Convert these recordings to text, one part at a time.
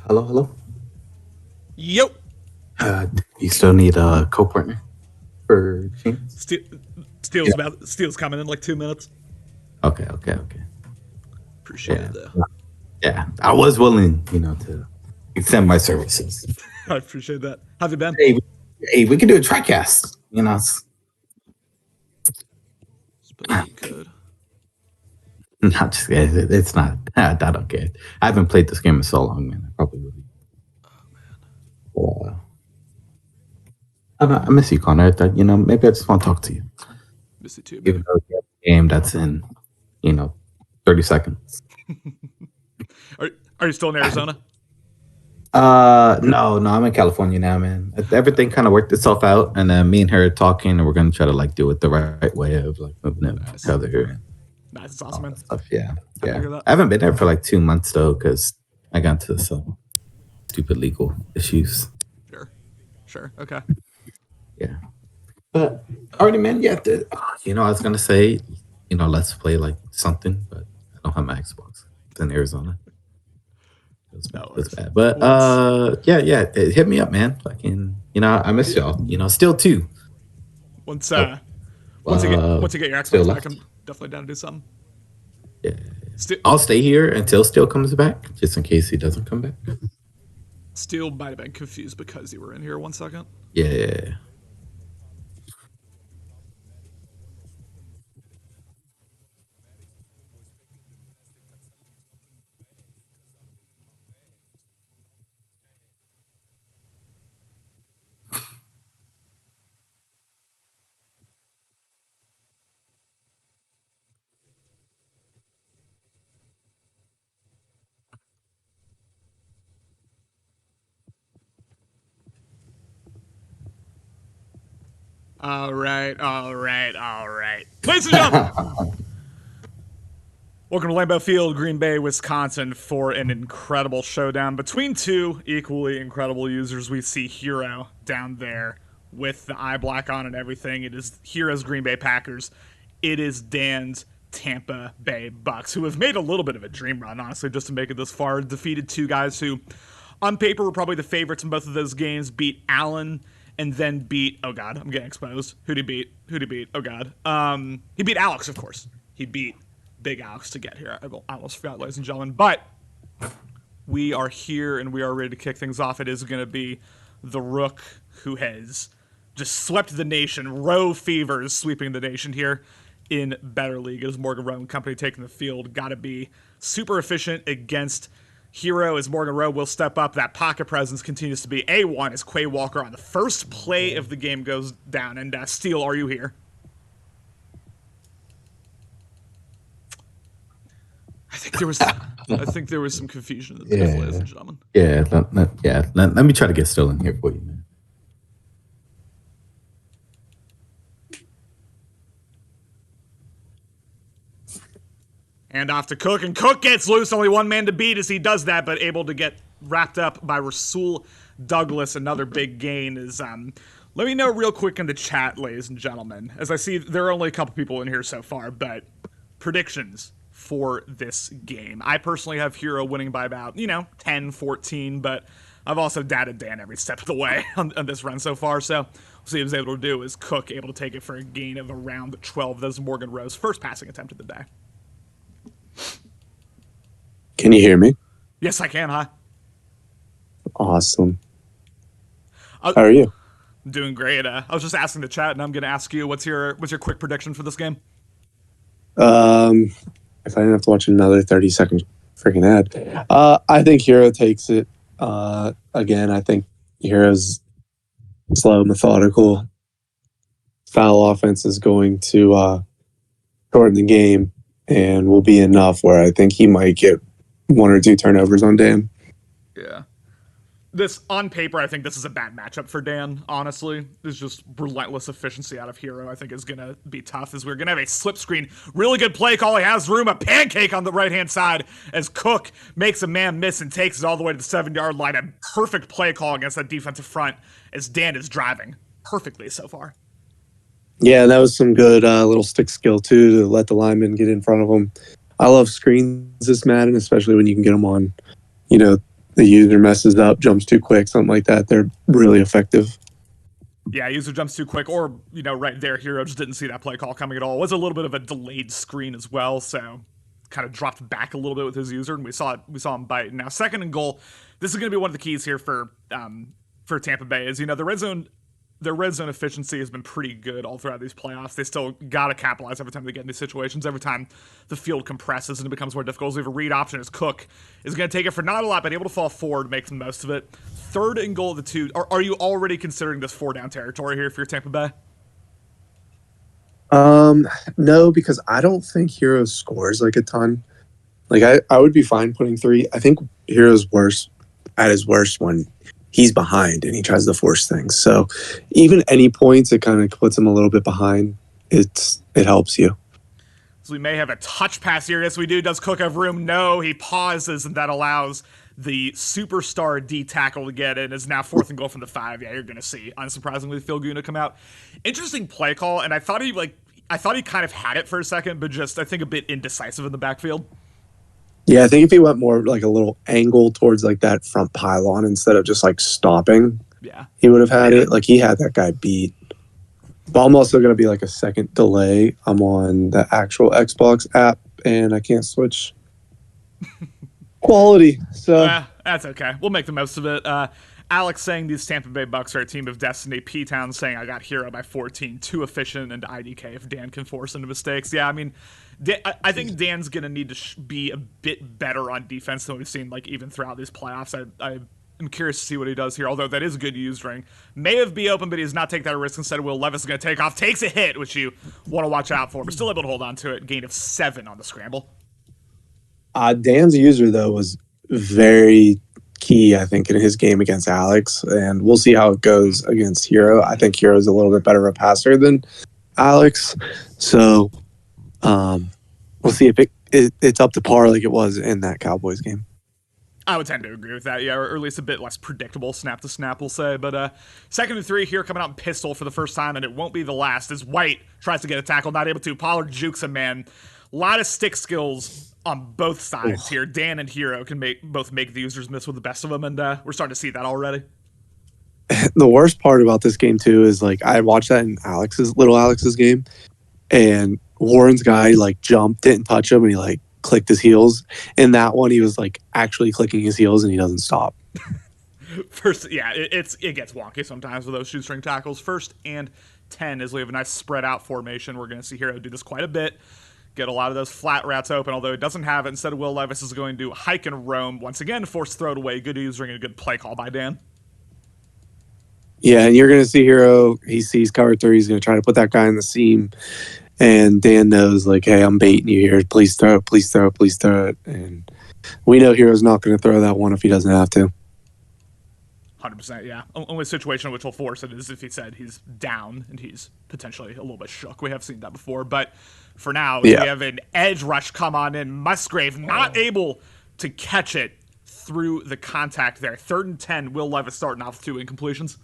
Hello. Yo. You still need a co-partner for James? Ste- Yeah. Steel's coming in like 2 minutes. Okay. Appreciate Yeah, it though. yeah. I was willing, to extend my services. I appreciate that. How have you been? Hey, we can do a TriCast. Just put E code. Not just it's not. I don't care. I haven't played this game in so long, man. I probably would. Uh, I miss you, Connor. I thought, maybe I just want to talk to you, Miss you too, even man. though you have a game that's in, you know, 30 seconds. Are Are you still in Arizona? No, I'm in California now, man. Everything kind of worked itself out, and then me and her are talking, and we're gonna try to like do it the right way of like moving in Nice. together and Nice. It's awesome, all man. that stuff. Yeah, Happy to yeah. hear that. I haven't been there for like 2 months though, because I got into some stupid legal issues. Sure. Sure. Okay. Yeah, but already, man. Yeah, I was gonna say, let's play like something, but I don't have my Xbox. It's in Arizona. No Feels worries. bad. But Once. yeah, hit me up, man. Fucking, I miss y'all. Still too. Once. Oh, Once you get your still Xbox back, left. I'm definitely down to do something. Yeah. Still. I'll stay here until Steel comes back, just in case he doesn't come back. Still might have been confused because you were in here 1 second. Yeah. All right. Ladies and gentlemen, welcome to Lambeau Field, Green Bay, Wisconsin, for an incredible showdown between two equally incredible users. We see Hero down there with the eye black on and everything. It is Hero's Green Bay Packers. It is Dan's Tampa Bay Bucks, who have made a little bit of a dream run, honestly, just to make it this far. Defeated two guys who, on paper, were probably the favorites in both of those games. Beat Allen and then beat. Oh God, I'm getting exposed. Who'd he beat? Oh God. He beat Alex, of course. He beat Big Alex to get here. I almost forgot, ladies and gentlemen. But we are here and we are ready to kick things off. It is going to be the Rook who has just swept the nation. Row Fever is sweeping the nation here in Better League. It is Morgan Rowe and company taking the field. Got to be super efficient against Hero as Morgan Rowe will step up. That pocket presence continues to be A1 as Quay Walker on the first play of the game goes down. And Steele, are you here? I think there was some confusion in the Yeah. ladies and gentlemen. Let me try to get Steel in here for you, man. And off to Cook, and Cook gets loose. Only one man to beat as he does that, but able to get wrapped up by Rasul Douglas. Another big gain is. Let me know real quick in the chat, ladies and gentlemen, as I see there are only a couple people in here so far, but predictions for this game. I personally have Hero winning by about, 10, 14, but I've also dated Dan every step of the way on this run so far, so we'll see what he's able to do. Is Cook able to take it for a gain of around 12? That is Morgan Rowe's first passing attempt of the day. Can you hear me? Yes, I can, huh? Awesome. How are you? I'm doing great. I was just asking the chat, and I'm going to ask you, what's your quick prediction for this game? If I didn't have to watch another 30-second freaking ad, I think Hero takes it. Again, I think Hero's slow, methodical, foul offense is going to shorten the game and will be enough where I think he might get one or two turnovers on Dan. Yeah. This, on paper, I think this is a bad matchup for Dan, honestly. There's just relentless efficiency out of Hero, I think, is going to be tough, as we're going to have a slip screen. Really good play call. He has room, a pancake on the right-hand side, as Cook makes a man miss and takes it all the way to the 7-yard line. A perfect play call against that defensive front, as Dan is driving perfectly so far. Yeah, that was some good little stick skill, too, to let the lineman get in front of him. I love screens this Madden, especially when you can get them on, the user messes up, jumps too quick, something like that, they're really effective. Yeah, user jumps too quick, or, right there, Hero just didn't see that play call coming at all. It was a little bit of a delayed screen as well, so kind of dropped back a little bit with his user, and we saw him bite. Now, 2nd and goal, this is going to be one of the keys here for Tampa Bay, is, their red zone efficiency has been pretty good all throughout these playoffs. They still got to capitalize every time they get in these situations. Every time the field compresses and it becomes more difficult. So we have a read option as Cook is going to take it for not a lot, but able to fall forward, make the most of it. 3rd and goal of the 2. Are you already considering this 4-down territory here for your Tampa Bay? No, because I don't think Hero scores like a ton. Like I would be fine putting 3. I think Hero's at his worst when he's behind and he tries to force things. So even any points, it kind of puts him a little bit behind. It helps you. So we may have a touch pass here. Yes, we do. Does Cook have room? No. He pauses, and that allows the superstar D tackle to get in. Is now 4th and goal from the 5. Yeah, you're going to see, unsurprisingly, Phil Guna come out. Interesting play call, and I thought he kind of had it for a second, but just, I think, a bit indecisive in the backfield. Yeah, I think if he went more like a little angle towards like that front pylon instead of just like stopping, he would have had it. Like he had that guy beat. But I'm also going to be like a second delay. I'm on the actual Xbox app and I can't switch quality. So that's okay. We'll make the most of it. Alex saying these Tampa Bay Bucs are a team of destiny. P-Town saying I got Hero by 14. Too efficient, and IDK if Dan can force into mistakes. Yeah, I mean, I think Dan's going to need to be a bit better on defense than we've seen, like, even throughout these playoffs. I'm curious to see what he does here, although that is a good use ring. May have be open, but he does not take that risk. Instead, Will Levis is going to take off. Takes a hit, which you want to watch out for, but still able to hold on to it. Gain of 7 on the scramble. Dan's user, though, was very key, I think, in his game against Alex, and we'll see how it goes against Hero. I think Hero's a little bit better of a passer than Alex, so we'll see if it's up to par like it was in that Cowboys game. I would tend to agree with that, yeah, or at least a bit less predictable snap to snap, we'll say. But 2nd and 3 here, coming out in pistol for the first time, and it won't be the last, as White tries to get a tackle, not able to. Pollard jukes him, man. A lot of stick skills on both sides here. Dan and Hero can both make the users miss with the best of them, and we're starting to see that already. The worst part about this game, too, is like I watched that in Alex's game, and Warren's guy like jumped, didn't touch him, and he like clicked his heels. In that one, he was like actually clicking his heels, and he doesn't stop. First, yeah, it gets wonky sometimes with those shoestring tackles. 1st and 10 as we have a nice spread out formation. We're going to see Hero do this quite a bit. Get a lot of those flat routes open, although it doesn't have it. Instead, Will Levis is going to hike and roam. Once again, force throw it away. Good using and a good play call by Dan. Yeah, and you're going to see Hero. He sees cover 3. He's going to try to put that guy in the seam. And Dan knows, like, hey, I'm baiting you here. Please throw it, please throw it, please throw it. And we know Hero's not going to throw that one if he doesn't have to. 100%, yeah. Only situation in which he'll force it is if he said he's down and he's potentially a little bit shook. We have seen that before. But for now, we have an edge rush come on in. Musgrave not able to catch it through the contact there. 3rd and 10, Will Levis starting off with 2 incompletions.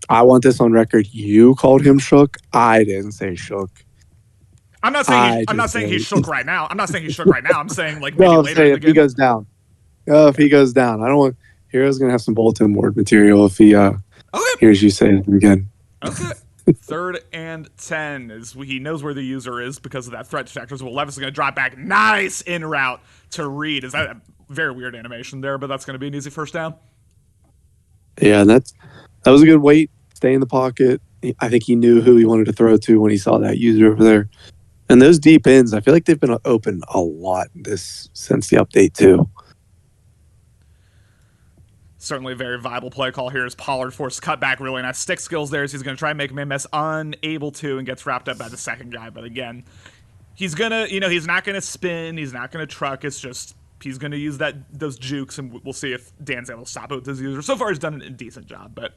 I want this on record. You called him shook. I didn't say shook. I'm not saying he's shook right now. I'm saying like maybe later in the if he goes down. If he goes down. I don't want Hero's gonna have some bulletin board material if he hears you say it again. Okay. 3rd and 10 as he knows where the user is because of that threat detector. So Will Levis is going to drop back. Nice in route to Reed. Is that a very weird animation there, but that's going to be an easy 1st down. Yeah, that was a good weight. Stay in the pocket. I think he knew who he wanted to throw to when he saw that user over there. And those deep ends, I feel like they've been open a lot since the update too. Certainly a very viable play call here as Pollard forced cutback. Really nice stick skills there as he's going to try and make him miss, unable to, and gets wrapped up by the 2nd guy. But again, he's going to, he's not going to spin. He's not going to truck. It's just he's going to use those jukes, and we'll see if Dan's able to stop it with his user. So far, he's done a decent job, but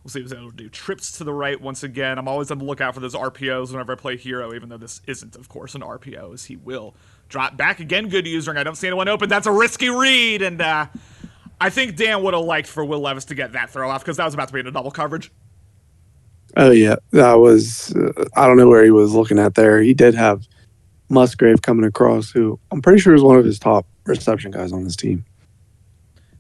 we'll see if he's able to do trips to the right once again. I'm always on the lookout for those RPOs whenever I play Hero, even though this isn't, of course, an RPO, as he will drop back again. Good using. I don't see anyone open. That's a risky read, and I think Dan would have liked for Will Levis to get that throw off because that was about to be in a double coverage. Oh, yeah. That was, I don't know where he was looking at there. He did have Musgrave coming across, who I'm pretty sure is one of his top reception guys on his team.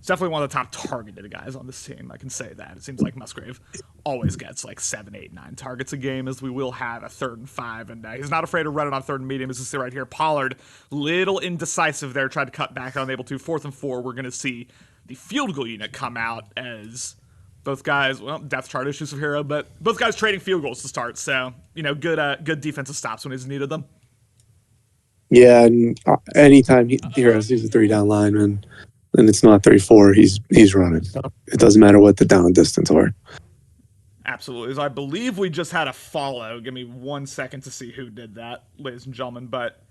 He's definitely one of the top targeted guys on this team. I can say that. It seems like Musgrave always gets like 7, 8, 9 targets a game, as we will have a 3rd and 5, and he's not afraid to run it on 3rd and medium. As you see right here, Pollard, little indecisive there, tried to cut back, unable to. 4th and 4, we're going to see the field goal unit come out as both guys, well, depth chart issues of Hero, but both guys trading field goals to start. So, good defensive stops when he's needed them. Yeah, and anytime Hero sees a 3-down lineman, and it's not 3-4, he's running. It doesn't matter what the down and distance are. Absolutely. So I believe we just had a follow. Give me 1 second to see who did that, ladies and gentlemen. But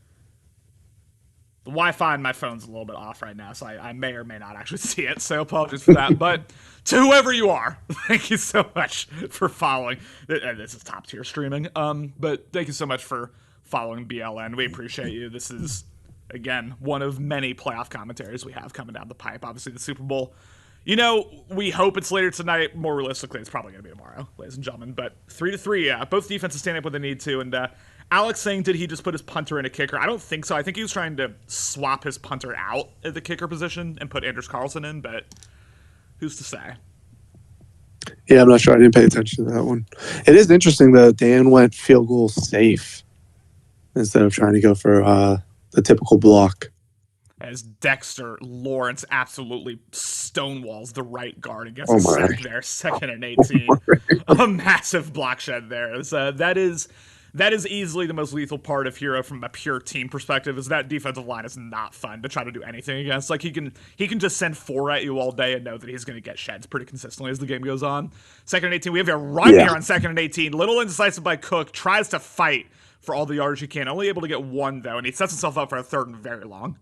the Wi-Fi on my phone's a little bit off right now, so I may or may not actually see it. So apologies for that. But to whoever you are, thank you so much for following. This is top tier streaming. But thank you so much for following BLN. We appreciate you. This is, again, one of many playoff commentaries we have coming down the pipe. Obviously, the Super Bowl. We hope it's later tonight. More realistically, it's probably going to be tomorrow, ladies and gentlemen. But 3-3, both defenses stand up when they need to. And Alex saying, did he just put his punter in a kicker? I don't think so. I think he was trying to swap his punter out at the kicker position and put Anders Carlson in, but who's to say? Yeah, I'm not sure. I didn't pay attention to that one. It is interesting, though. Dan went field goal safe instead of trying to go for the typical block. As Dexter Lawrence absolutely stonewalls the right guard and gets a sack there, 2nd and 18. A massive block shed there. That is easily the most lethal part of Hero from a pure team perspective, is that defensive line is not fun to try to do anything against. Like, he can just send 4 at you all day and know that he's going to get sheds pretty consistently as the game goes on. 2nd and 18, we have a run here on 2nd and 18. Little indecisive by Cook, tries to fight for all the yards he can. Only able to get 1, though, and he sets himself up for a 3rd and very long.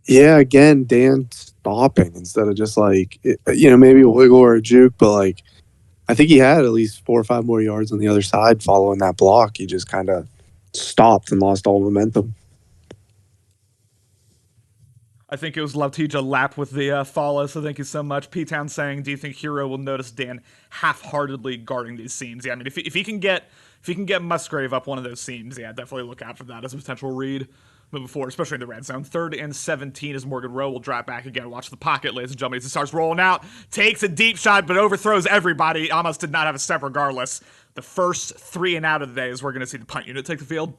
Yeah, again, Dan stopping instead of just maybe a wiggle or a juke, but I think he had at least 4 or 5 more yards on the other side following that block. He just kind of stopped and lost all momentum. I think it was Lavtija lap with the follow, so thank you so much. P-Town saying, do you think Hero will notice Dan half-heartedly guarding these seams? Yeah, I mean, if he can get Musgrave up one of those seams, yeah, definitely look out for that as a potential read moving forward, especially in the red zone. 3rd and 17 as Morgan Rowe will drop back again. Watch the pocket, ladies and gentlemen, as he starts rolling out. Takes a deep shot, but overthrows everybody. Almost did not have a step regardless. The first 3 and out of the day is we're going to see the punt unit take the field.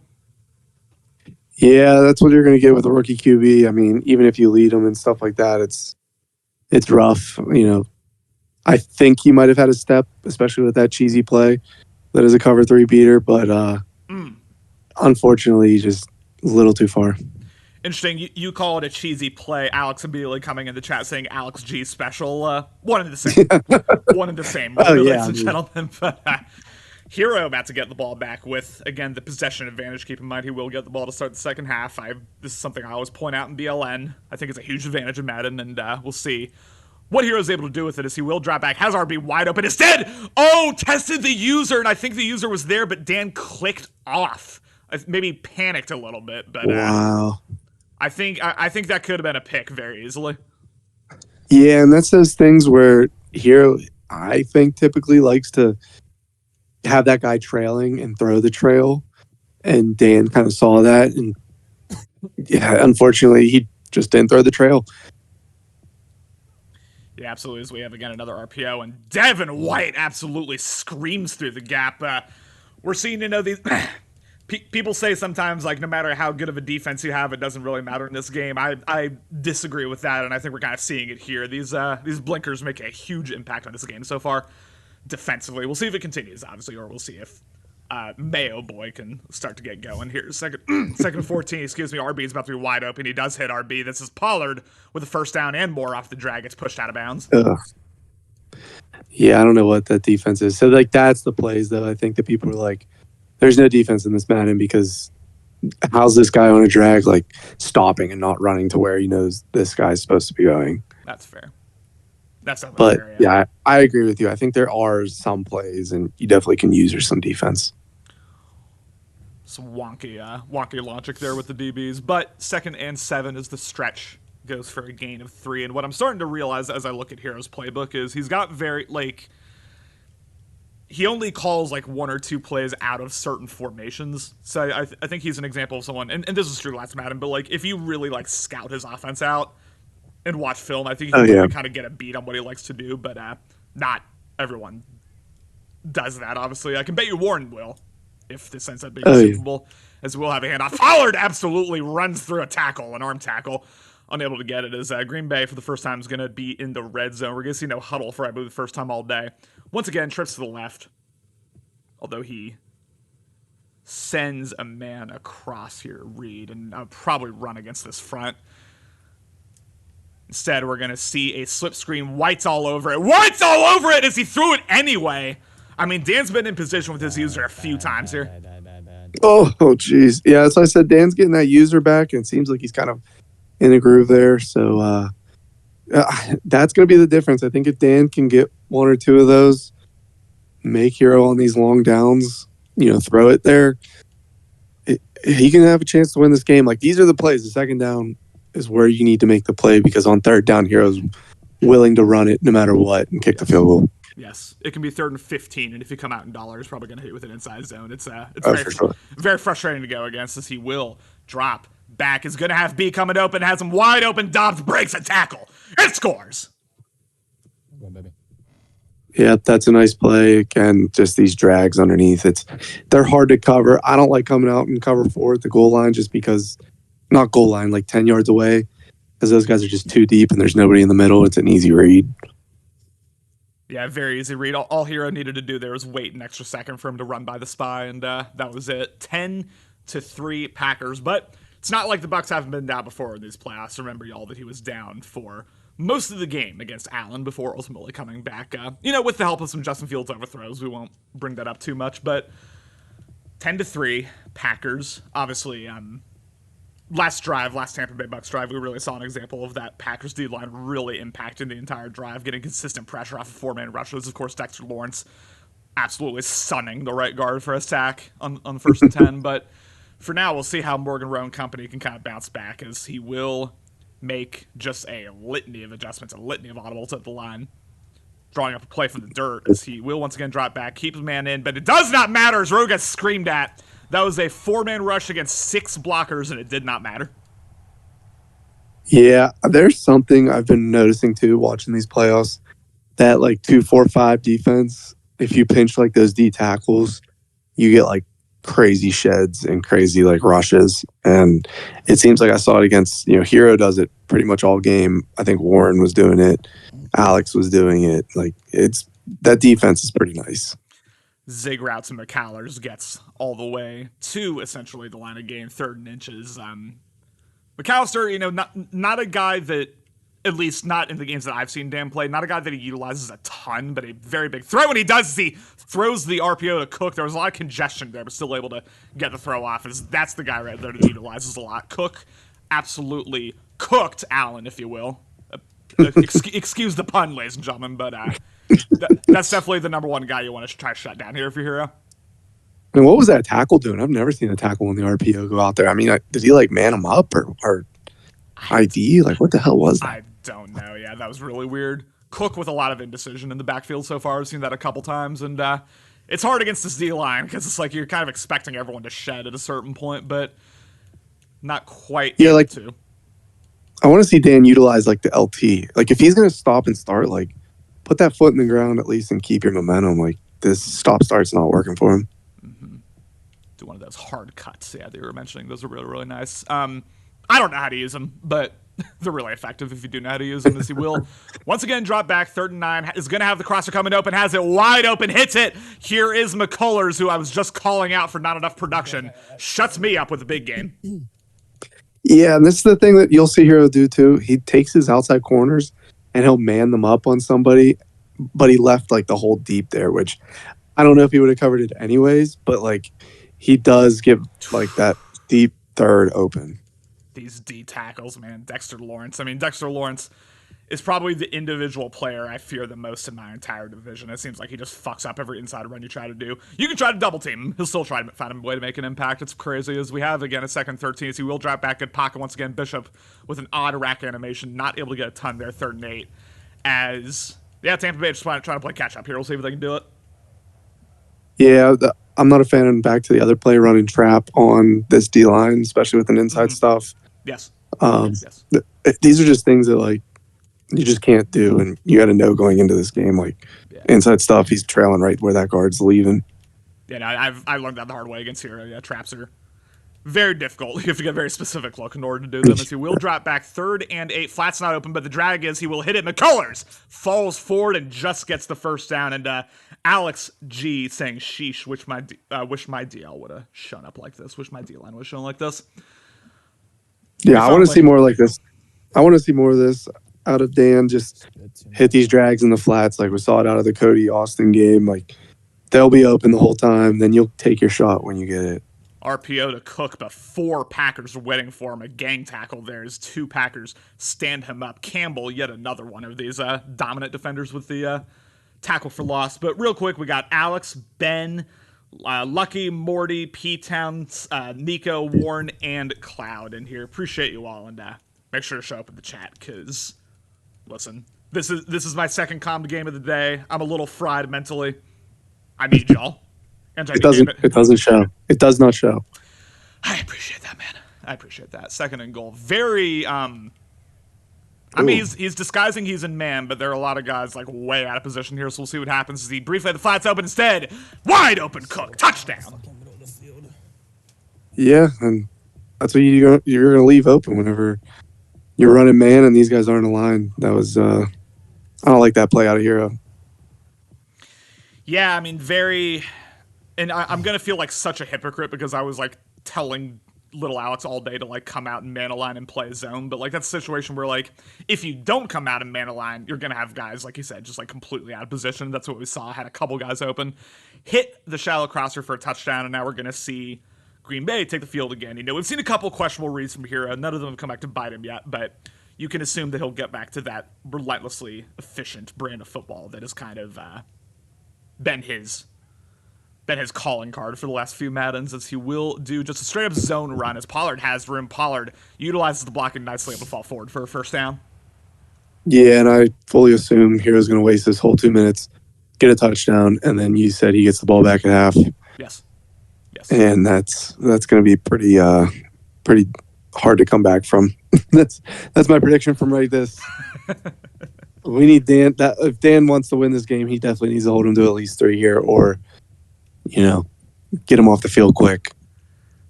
Yeah, that's what you're going to get with a rookie QB. I mean, even if you lead them and stuff like that, it's rough. I think he might have had a step, especially with that cheesy play that is a cover 3 beater, but unfortunately, just a little too far. Interesting. You call it a cheesy play. Alex immediately coming in the chat saying Alex G special. One and the same. One and the same, ladies and gentlemen. But Hero about to get the ball back with, again, the possession advantage. Keep in mind he will get the ball to start the second half. This is something I always point out in BLN. I think it's a huge advantage in Madden, and we'll see what Hero's able to do with it as he will drop back. Has RB wide open instead. Tested the user, and I think the user was there, but Dan clicked off. Maybe panicked a little bit, but wow. I think that could have been a pick very easily. Yeah, and that's those things where Hero, I think, typically likes to have that guy trailing and throw the trail, and Dan kind of saw that, and yeah, unfortunately, he just didn't throw the trail. Yeah, absolutely. As we have again another RPO, and Devin White absolutely screams through the gap. We're seeing these. People say sometimes, no matter how good of a defense you have, it doesn't really matter in this game. I disagree with that, and I think we're kind of seeing it here. These blinkers make a huge impact on this game so far defensively. We'll see if it continues, obviously, or we'll see if Mayo Boy can start to get going here. Second and 14, RB is about to be wide open. He does hit RB. This is Pollard with a first down and more off the drag. It's pushed out of bounds. Ugh. Yeah, I don't know what that defense is. So, that's the plays, though. I think that people are like, there's no defense in this Madden because how's this guy on a drag, stopping and not running to where he knows this guy's supposed to be going? That's fair. That's definitely fair, yeah, I agree with you. I think there are some plays, and you definitely can use some defense. Some wonky logic there with the DBs. But 2nd and 7 is the stretch. Goes for a gain of 3. And what I'm starting to realize as I look at Hero's playbook is he's got very, he only calls 1 or 2 plays out of certain formations. So I think he's an example of someone, and this is true last Madden, but if you really scout his offense out, and watch film. I think you Oh, can yeah. literally kind of get a beat on what he likes to do, but not everyone does that, obviously. I can bet you Warren will, if this ends up being Oh, yeah. Super Bowl, as we'll have a handoff. Pollard absolutely runs through a tackle, an arm tackle, unable to get it, as Green Bay, for the first time, is going to be in the red zone. We're going to see no huddle for, I believe, the first time all day. Once again, trips to the left, although he sends a man across here, Reed, and I'll probably run against this front. Instead, we're going to see a slip screen. White's all over it. White's all over it as he threw it anyway. I mean, Dan's been in position with his user a few times here. Oh, jeez. Yeah, so I said Dan's getting that user back, and it seems like he's kind of in a groove there. So that's going to be the difference. I think if Dan can get one or two of those, make Hero on these long downs, throw it there, he can have a chance to win this game. Like, these are the plays. The second down is where you need to make the play, because on third down, Hero's willing to run it no matter what and kick the field goal. Yes, it can be 3rd and 15, and if you come out in dollars, probably going to hit you with an inside zone. It's very frustrating to go against, as he will drop back. Is going to have B coming open, has him wide open. Dobbs breaks a tackle and scores. Yeah, that's a nice play. Again, just these drags underneath. They're hard to cover. I don't like coming out and cover 4 at the goal line, just because, not goal line, like 10 yards away, because those guys are just too deep and there's nobody in the middle. It's an easy read. Yeah, very easy read. All Hero needed to do there was wait an extra second for him to run by the spy, and that was it. 10-3 Packers, but it's not like the Bucs haven't been down before in these playoffs. Remember, y'all, that he was down for most of the game against Allen before ultimately coming back. With the help of some Justin Fields overthrows. We won't bring that up too much, but 10-3 Packers. Obviously, last Tampa Bay Bucs drive, we really saw an example of that Packers D-line really impacting the entire drive, getting consistent pressure off of 4-man rushes. Of course, Dexter Lawrence absolutely stunning the right guard for a sack on the 1st and 10. But for now, we'll see how Morgan Rowe and company can kind of bounce back, as he will make just a litany of adjustments, a litany of audibles at the line, drawing up a play from the dirt, as he will once again drop back, keep his man in, but it does not matter as Rowe gets screamed at. That was a 4-man rush against 6 blockers, and it did not matter. Yeah, there's something I've been noticing too, watching these playoffs, that like 2-4-5 defense, if you pinch like those D tackles, you get like crazy sheds and crazy like rushes. And it seems like I saw it against, Hero does it pretty much all game. I think Warren was doing it. Alex was doing it. Like, that defense is pretty nice. Zig routes and McCallers gets all the way to essentially the line of game, 3rd and inches. McAllister, not a guy that, at least not in the games that I've seen Dan play, not a guy that he utilizes a ton, but a very big throw. When he does, he throws the RPO to Cook. There was a lot of congestion there, but still able to get the throw off. That's the guy right there that he utilizes a lot. Cook absolutely cooked Allen, if you will. Excuse the pun, ladies and gentlemen, but that's definitely the number one guy you want to try to shut down here if you're Hero. And what was that tackle doing? I've never seen a tackle in the RPO go out there. I mean, did he like man him up or ID? Like, what the hell was that? I don't know. Yeah, that was really weird. Cook with a lot of indecision in the backfield so far. I've seen that a couple times, and it's hard against this D-line, because it's like you're kind of expecting everyone to shed at a certain point, but not quite able to. I want to see Dan utilize like the LT. Like, if he's going to stop and start, like, put that foot in the ground at least and keep your momentum. Like, this stop-start's not working for him. Mm-hmm. Do one of those hard cuts. Yeah, they were mentioning. Those are really, really nice. I don't know how to use them, but they're really effective if you do know how to use them, as he will once again drop back. 3rd and 9, is going to have the crosser coming open, has it wide open, hits it. Here is McCullers, who I was just calling out for not enough production, shuts me up with a big game. Yeah, and this is the thing that you'll see Hero do too. He takes his outside corners and he'll man them up on somebody, but he left like the hole deep there, which I don't know if he would have covered it anyways, but like he does give like that deep third open. These D tackles, man. Dexter Lawrence. I mean, Dexter Lawrence is probably the individual player I fear the most in my entire division. It seems like he just fucks up every inside run you try to do. You can try to double team him. He'll still try to find a way to make an impact. It's crazy. As we have, again, a 2nd 13. So he will drop back in pocket once again. Bishop with an odd rack animation. Not able to get a ton there. 3rd and 8. As, Tampa Bay just trying to play catch up here. We'll see if they can do it. Yeah, I'm not a fan of back to the other play running trap on this D-line, especially with an inside stuff. Yes. These are just things that, like, you just can't do, and you got to know going into this game, like inside stuff. He's trailing right where that guard's leaving. Yeah, no, I learned that the hard way against Hero. Yeah, traps are very difficult. You have to get a very specific look in order to do them. As he will drop back 3rd and 8. Flat's not open, but the drag is he will hit it. McCullers falls forward and just gets the first down. And Alex G saying, "Sheesh, wish my DL would have shown up like this. Wish my D line would have shown like this." Yeah, I want to see more like this. I want to see more of this out of Dan. Just hit these drags in the flats, like we saw it out of the Cody Austin game. Like they'll be open the whole time. Then you'll take your shot when you get it. RPO to Cook, but 4 Packers are waiting for him. A gang tackle there as 2 Packers stand him up. Campbell, yet another one of these dominant defenders with the tackle for loss. But real quick, we got Alex, Ben, Lucky, Morty, P-Town, Nico, Warren, and Cloud in here. Appreciate you all, and make sure to show up in the chat, because, listen, this is my second commed game of the day. I'm a little fried mentally. I need y'all. It doesn't show. It does not show. I appreciate that, man. I appreciate that. 2nd and goal. Very, I mean, he's disguising he's in man, but there are a lot of guys, like, way out of position here, so we'll see what happens as he briefly had the flats open instead. Wide open Cook. Touchdown. Yeah, and that's what you're going to leave open whenever you're running man and these guys aren't aligned. That was, I don't like that play out of Hero. Yeah, I mean, very... And I'm going to feel like such a hypocrite because I was, like, telling little Alex all day to, like, come out and man a line and play a zone. But, like, that's a situation where, like, if you don't come out and man a line, you're going to have guys, like you said, just, like, completely out of position. That's what we saw. Had a couple guys open. Hit the shallow crosser for a touchdown, and now we're going to see Green Bay take the field again. You know, we've seen a couple questionable reads from Hero. None of them have come back to bite him yet, but you can assume that he'll get back to that relentlessly efficient brand of football that has kind of been his calling card for the last few Maddens, as he will do just a straight-up zone run as Pollard has room. Pollard utilizes the blocking nicely able to fall forward for a first down. Yeah, and I fully assume Hero's going to waste this whole 2 minutes, get a touchdown, and then you said he gets the ball back at half. Yes. And that's going to be pretty hard to come back from. that's my prediction from right this. We need Dan. If Dan wants to win this game, he definitely needs to hold him to at least 3 here, or get him off the field quick.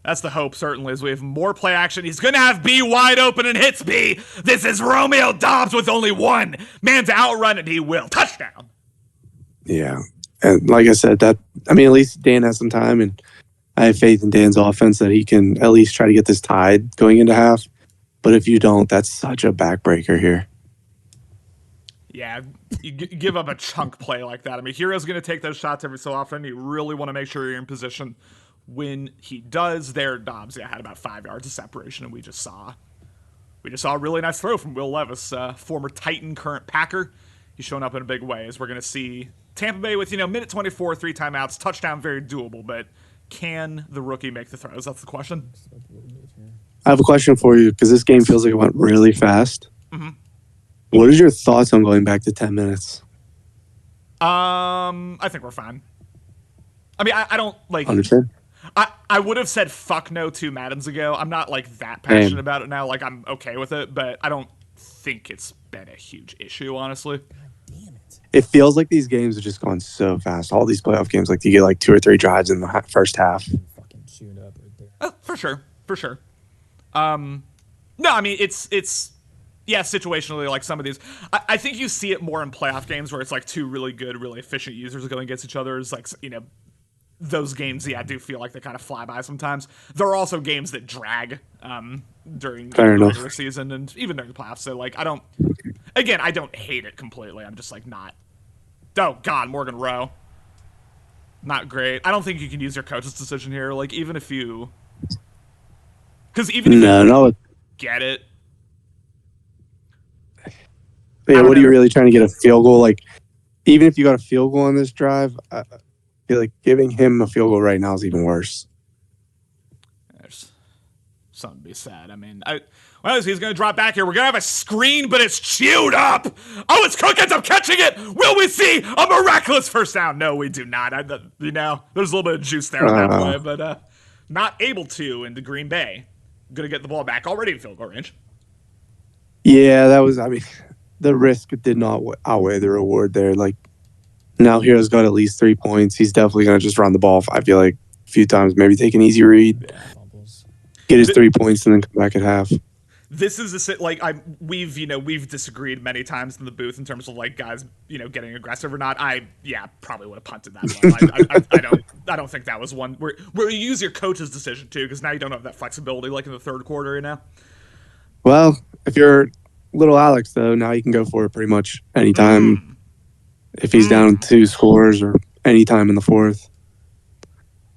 That's the hope, certainly, as we have more play action. He's going to have B wide open and hits B. This is Romeo Dobbs with only 1 man to outrun, and he will. Touchdown. Yeah. And like I said, at least Dan has some time, and I have faith in Dan's offense that he can at least try to get this tied going into half. But if you don't, that's such a backbreaker here. Yeah, you give up a chunk play like that. I mean, Hero's going to take those shots every so often. You really want to make sure you're in position when he does. There, Dobbs had about 5 yards of separation, and we just saw a really nice throw from Will Levis, former Titan, current Packer. He's showing up in a big way, as we're going to see Tampa Bay with, minute 24, 3 timeouts, touchdown, very doable, but can the rookie make the throws? That's the question. I have a question for you, because this game feels like it went really fast. Mm-hmm. What is your thoughts on going back to 10 minutes? I think we're fine. I mean, I don't, like... Understand? I would have said fuck no 2 Maddens ago. I'm not, like, that passionate about it now. Like, I'm okay with it, but I don't think it's been a huge issue, honestly. It feels like these games are just going so fast. All these playoff games, like, you get, like, 2 or 3 drives in the first half. Oh, for sure. No, I mean, it's yeah, situationally, like some of these. I think you see it more in playoff games where it's like 2 really good, really efficient users going against each other. It's like, those games, I do feel like they kind of fly by sometimes. There are also games that drag during the regular season and even during the playoffs. So, like, I don't hate it completely. I'm just, like, not. Oh, God, Morgan Rowe. Not great. I don't think you can use your coach's decision here. Like, even if you. Because even if you get it. Yeah, what are you really trying to get a field goal? Like, even if you got a field goal on this drive, I feel like giving him a field goal right now is even worse. There's something to be said. I mean, he's going to drop back here. We're going to have a screen, but it's chewed up. Oh, it's Cook ends up catching it. Will we see a miraculous first down? No, we do not. There's a little bit of juice there on that play, but not able to into Green Bay. Going to get the ball back already in field goal range. Yeah, the risk did not outweigh the reward there. Like, now Hero's got at least 3 points. He's definitely going to just run the ball, I feel like, a few times, maybe take an easy read, get his 3 points, and then come back at half. This is we've disagreed many times in the booth in terms of like guys getting aggressive or not. I probably would have punted that one. I don't think that was one where you use your coach's decision too, because now you don't have that flexibility like in the third quarter. Well, if you're little Alex though, now you can go for it pretty much anytime if he's down 2 scores or anytime in the fourth.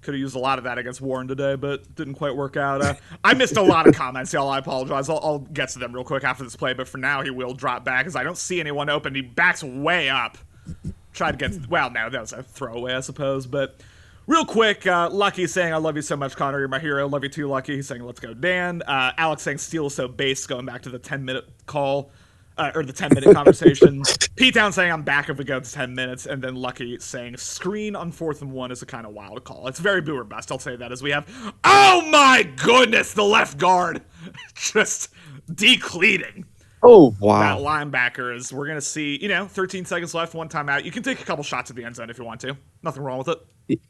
Could have used a lot of that against Warren today, but didn't quite work out. I missed a lot of comments, y'all. I apologize. I'll get to them real quick after this play, but for now, he will drop back because I don't see anyone open. He backs way up. Tried to get... Well, no, that was a throwaway, I suppose, but... Real quick, Lucky saying, I love you so much, Connor. You're my hero. Love you too, Lucky. He's saying, let's go, Dan. Alex saying, Steel is so base, going back to the 10-minute call. Or the 10-minute conversation. P-Town saying I'm back if it goes 10 minutes, and then Lucky saying screen on 4th and 1 is a kind of wild call. It's very boomer bust, I'll say that, as we have, oh my goodness, the left guard just decleating. Oh, wow. That linebacker is, we're going to see, 13 seconds left, 1 timeout. You can take a couple shots at the end zone if you want to. Nothing wrong with it.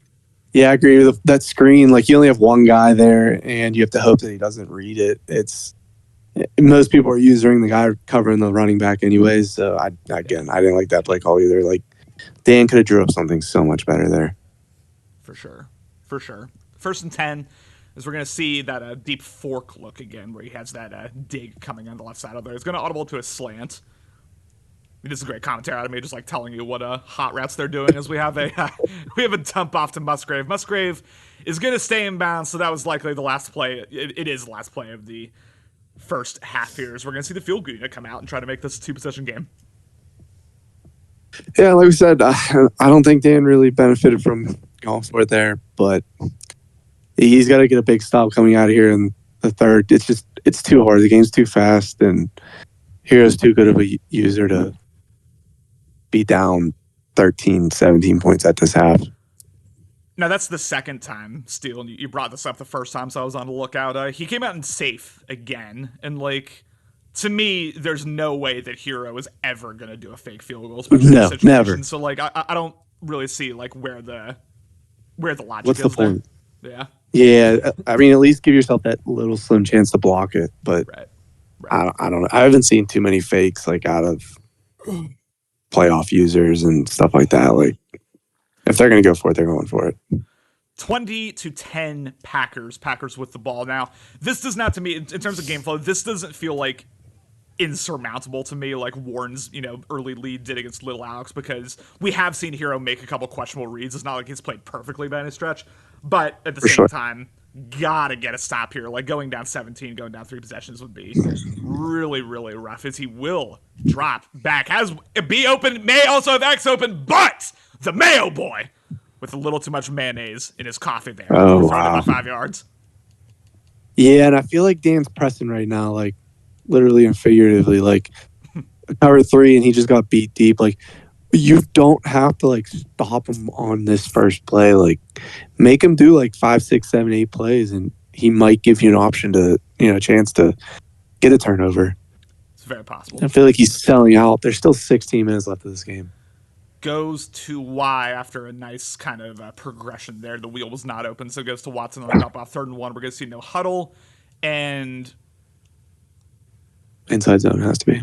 Yeah, I agree with that screen. Like, you only have one guy there, and you have to hope that he doesn't read it. Most people are using the guy covering the running back anyways. So, I didn't like that play call either. Like, Dan could have drew up something so much better there. For sure. 1st and 10, as we're going to see that deep fork look again, where he has that dig coming on the left side of there. It's going to audible to a slant. This is a great commentary out of me, just like telling you what hot routes they're doing. As we have a dump off to Musgrave. Musgrave is going to stay in bounds, so that was likely the last play. It is the last play of the first half here, as we're going to see the field goal unit come out and try to make this a 2-possession game. Yeah, like we said, I don't think Dan really benefited from going for it there, but he's got to get a big stop coming out of here in the third. It's too hard. The game's too fast, and Hero's too good of a user to be down 13, 17 points at this half. Now, that's the second time, Steele, and you brought this up the first time, so I was on the lookout. He came out in safe again, and, to me, there's no way that Hero is ever going to do a fake field goal, especially in this situation. Never. So, I don't really see, where the logic What's is the point? There. Yeah. Yeah, I mean, at least give yourself that little slim chance to block it, but Right. I don't know. I haven't seen too many fakes, out of playoff users and stuff like that. If they're going to go for it, they're going for it. 20-10 Packers. Packers with the ball. Now, this does not, to me, in terms of game flow, this doesn't feel insurmountable to me like Warren's, early lead did against Little Alex, because we have seen Hero make a couple questionable reads. It's not like he's played perfectly by any stretch, but at the same time, gotta get a stop here. Going down 17, going down 3 possessions would be really, really rough, as he will drop back. Has B open, may also have X open, but the Mayo boy with a little too much mayonnaise in his coffee there. Oh, throwing wow. about 5 yards. Yeah, and I feel like Dan's pressing right now, literally and figuratively. Cover 3, and he just got beat deep. You don't have to, stop him on this first play. Make him do, 5, 6, 7, 8 plays, and he might give you an option to, a chance to get a turnover. It's very possible. I feel like he's selling out. There's still 16 minutes left of this game. Goes to Y after a nice kind of progression there. The wheel was not open, so it goes to Watson on the drop off 3rd and 1. We're going to see no huddle, and Inside zone has to be.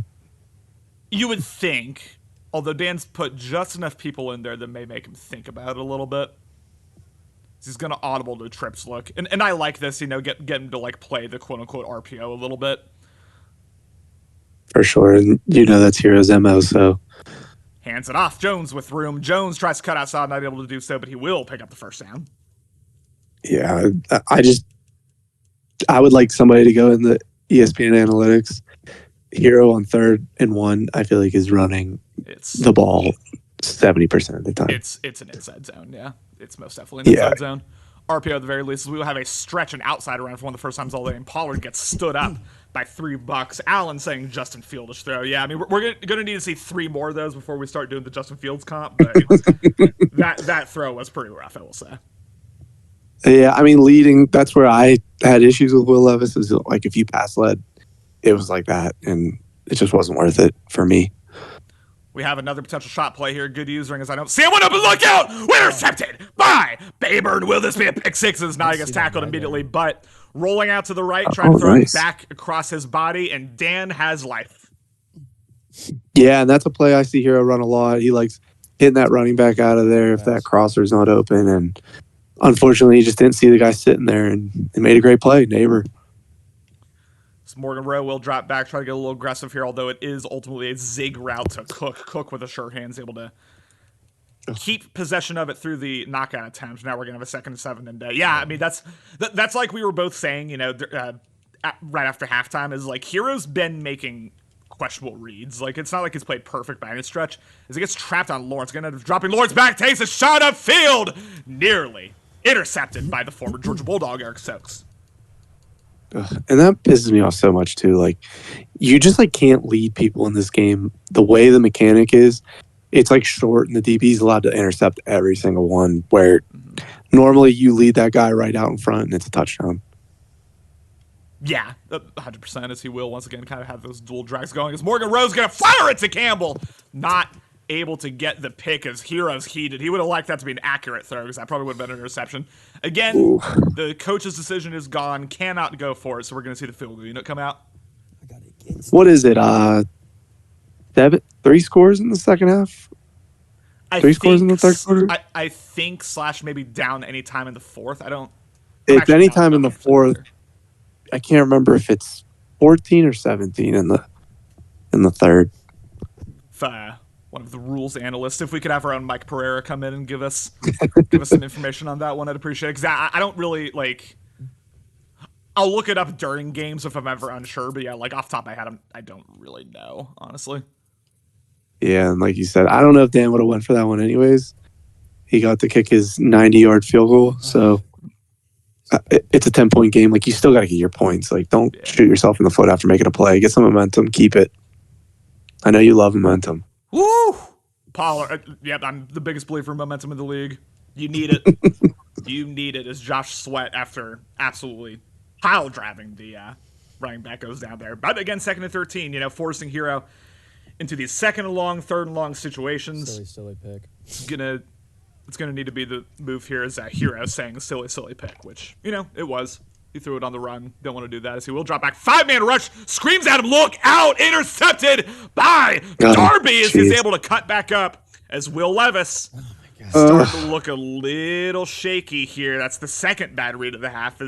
you would think, although Dan's put just enough people in there that may make him think about it a little bit, he's going to audible to trips look. And I like this, get him to play the quote-unquote RPO a little bit. For sure, and that's Hero's MO, so. Hands it off. Jones with room. Jones tries to cut outside, not able to do so, but he will pick up the first down. Yeah, I would like somebody to go in the ESPN analytics. Hero on 3rd and 1, I feel like, is running the ball 70% of the time. It's an inside zone, yeah. It's most definitely an inside zone. RPO at the very least. We will have a stretch and outside around for one of the first times all day, and Pollard gets stood up by $3. Allen saying Justin Fieldish throw. Yeah, I mean, we're going to need to see 3 more of those before we start doing the Justin Fields comp, but that throw was pretty rough, I will say. Yeah, I mean, leading, that's where I had issues with Will Levis, is if you pass led, it was like that, and it just wasn't worth it for me. We have another potential shot play here. Good usering as I don't see him. Open, look out! Intercepted by Bayburn. Will this be a pick six? As now he gets tackled immediately, but rolling out to the right, trying to throw it back across his body, and Dan has life. Yeah, and that's a play I see Hero run a lot. He likes hitting that running back out of there if that crosser's not open. And unfortunately, he just didn't see the guy sitting there, and he made a great play. Neighbor. So Morgan Rowe will drop back, try to get a little aggressive here, although it is ultimately a zig route to Cook. Cook with a sure hand is able to keep possession of it through the knockout attempt. Now we're going to have a 2nd and 7. And yeah, I mean, that's like we were both saying, you know, right after halftime, is like Hero's been making questionable reads. Like, it's not like he's played perfect by any stretch. As he gets trapped on Lawrence, going to end up dropping Lawrence back, takes a shot upfield, nearly intercepted by the former Georgia Bulldog, Eric Stokes. And that pisses me off so much too. Like, you just like can't lead people in this game. The way the mechanic is, it's like short, and the DB's allowed to intercept every single one. Where normally you lead that guy right out in front, and it's a touchdown. Yeah, 100%. As he will once again kind of have those dual drags going. As Morgan Rowe's gonna fire it to Campbell, not able to get the pick as Hero's heated. He would have liked that to be an accurate throw because that probably would have been an interception. Again, the coach's decision is gone. Cannot go for it, so we're going to see the field goal unit come out. What is it? 3 scores in the second half? 3 scores in the third quarter? I think / maybe down any time in the fourth. It's any time in the fourth. I can't remember if it's 14 or 17 in the third. One of the rules analysts. If we could have our own Mike Pereira come in and give us some information on that one, I'd appreciate it. Because I don't really, like... I'll look it up during games if I'm ever unsure. But yeah, like off the top of my head, I don't really know, honestly. Yeah, and like you said, I don't know if Dan would have went for that one anyways. He got to kick his 90-yard field goal. So it's a 10-point game. Like, you still got to get your points. Like, don't shoot yourself in the foot after making a play. Get some momentum. Keep it. I know you love momentum. Woo! Pollard. Yep, I'm the biggest believer in momentum in the league. You need it. You need it as Josh Sweat, after absolutely pile driving the running back, goes down there. But again, 2nd and 13, you know, forcing Hero into these 2nd and long, 3rd and long situations. Silly pick. It's gonna need to be the move here as Hero saying silly pick, which, you know, it was. He threw it on the run. Don't want to do that, as he will drop back. 5-man rush. Screams at him. Look out. Intercepted by Darby as he's able to cut back up as Will Levis starting to look a little shaky here. That's the 2nd bad read of the half.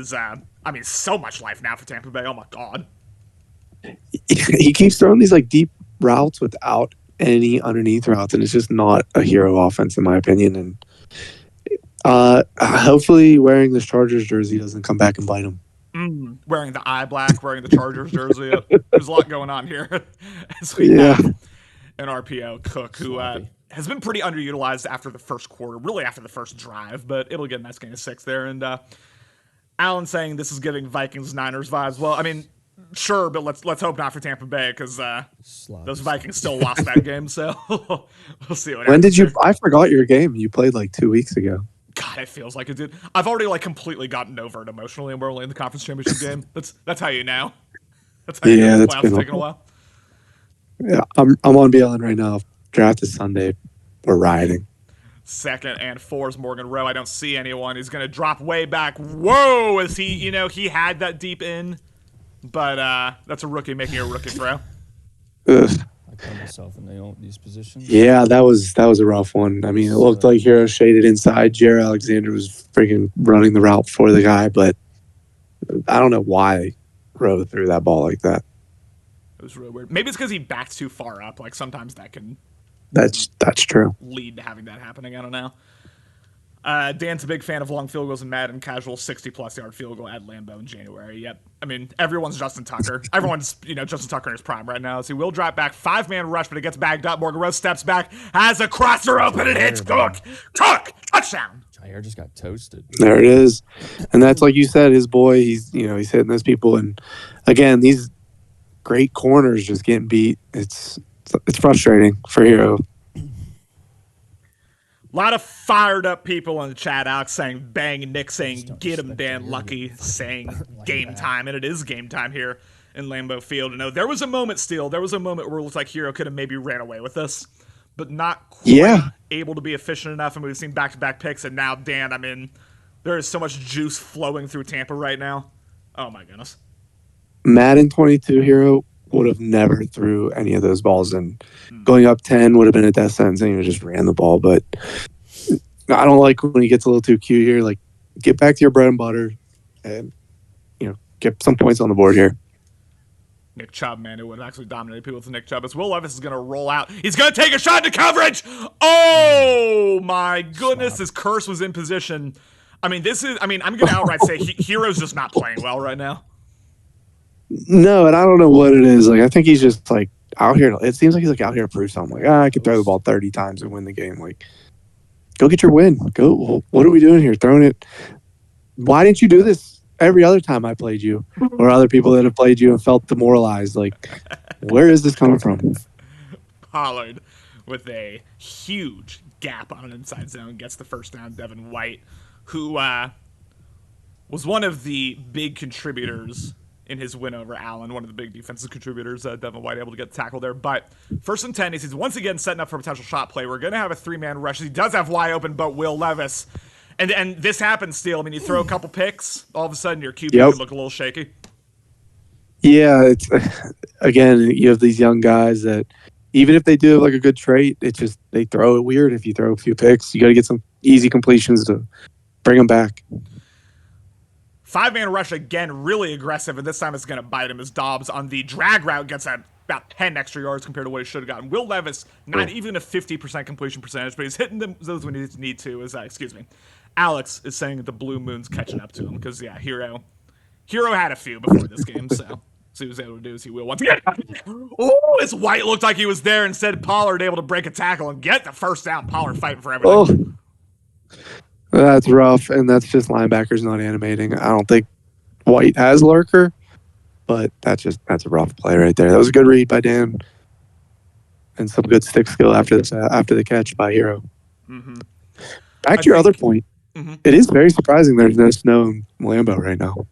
So much life now for Tampa Bay. Oh, my God. He keeps throwing these like deep routes without any underneath routes, and it's just not a Hero offense, in my opinion. And hopefully wearing this Chargers jersey doesn't come back and bite him. Wearing the eye black, wearing the Chargers jersey. There's a lot going on here. As we have an RPO, Cook, who has been pretty underutilized after the first quarter, really after the first drive, but it'll get a nice gain of 6 there. And Alan saying this is giving Vikings-Niners vibes. Well, I mean, sure, but let's hope not for Tampa Bay, because those Vikings still lost that game, so we'll see what happens. I forgot your game. You played like 2 weeks ago. God, it feels like it did. I've already like completely gotten over it emotionally, and we're only in the conference championship game. That's how you know. That's how you know the playoffs taking a while. Yeah, I'm on BLN right now. Draft is Sunday. We're riding. 2nd and 4 is Morgan Rowe. I don't see anyone. He's gonna drop way back. Whoa! As he had that deep in, but that's a rookie making a rookie throw. I put myself in these positions. Yeah, that was a rough one. I mean, it looked like Hero shaded inside. Jared Alexander was freaking running the route for the guy, but I don't know why Rowe threw that ball like that. It was really weird. Maybe it's because he backed too far up. Like, sometimes that can That's true. lead to having that happening. I don't know. Dan's a big fan of long field goals in Madden. Casual 60-plus yard field goal at Lambeau in January. Yep. I mean, everyone's Justin Tucker. Everyone's, Justin Tucker in his prime right now. So he will drop back. 5-man rush, but it gets bagged up. Morgan Rowe steps back, has a crosser open, and hits Cook. Touchdown. Jair just got toasted. There it is. And that's like you said, his boy, he's hitting those people. And again, these great corners just getting beat. It's frustrating for Hero. A lot of fired up people in the chat. Alex saying bang, Nick saying get him, Dan Lucky saying game time. And it is game time here in Lambeau Field. There was a moment where it looked like Hero could have maybe ran away with this. but not quite Yeah. able to be efficient enough. And we've seen back-to-back picks, and now, Dan, I mean, there is so much juice flowing through Tampa right now. Oh, my goodness. Madden 22 Hero would have never threw any of those balls in. Going up 10 would have been a death sentence, and he just ran the ball. But I don't like when he gets a little too cute here. Like, get back to your bread and butter and, get some points on the board here. Nick Chubb, man, who would have actually dominated people with Nick Chubb. As Will Levis is going to roll out. He's going to take a shot into coverage. Oh, my goodness. His curse was in position. I mean, I'm going to outright say Hero's just not playing well right now. No, and I don't know what it is. Like, I think he's just, like, out here. It seems like he's, like, out here to prove something. Like, I could throw the ball 30 times and win the game. Like, go get your win. Go. What are we doing here? Throwing it. Why didn't you do this every other time I played you, or other people that have played you and felt demoralized? Like, where is this coming from? Pollard with a huge gap on an inside zone gets the first down. Devin White, who was one of the big contributors in his win over Allen, one of the big defensive contributors, Devin White able to get the tackle there. But first and 10, he's once again setting up for a potential shot play. We're going to have a three-man rush. He does have wide open, but Will Levis. And this happens still. I mean, you throw a couple picks, all of a sudden your QB can look a little shaky. Yeah, it's again, you have these young guys that even if they do have like a good trait, it's just they throw it weird. If you throw a few picks, you got to get some easy completions to bring them back. Five-man rush again, really aggressive, and this time it's going to bite him as Dobbs on the drag route gets about 10 extra yards compared to what he should have gotten. Will Levis, not even a 50% completion percentage, but he's hitting those when he need to. Alex is saying that the Blue Moon's catching up to him because, yeah, Hero had a few before this game, so he was able to do as he will once again. Oh, his White looked like he was there. Instead, Pollard able to break a tackle and get the first down. Pollard fighting for everything. Oh, that's rough, and that's just linebackers not animating. I don't think White has lurker, but that's a rough play right there. That was a good read by Dan, and some good stick skill after the catch by Hero. Mm-hmm. Back to your other point. Mm-hmm. It is very surprising there's no snow in Lambeau right now.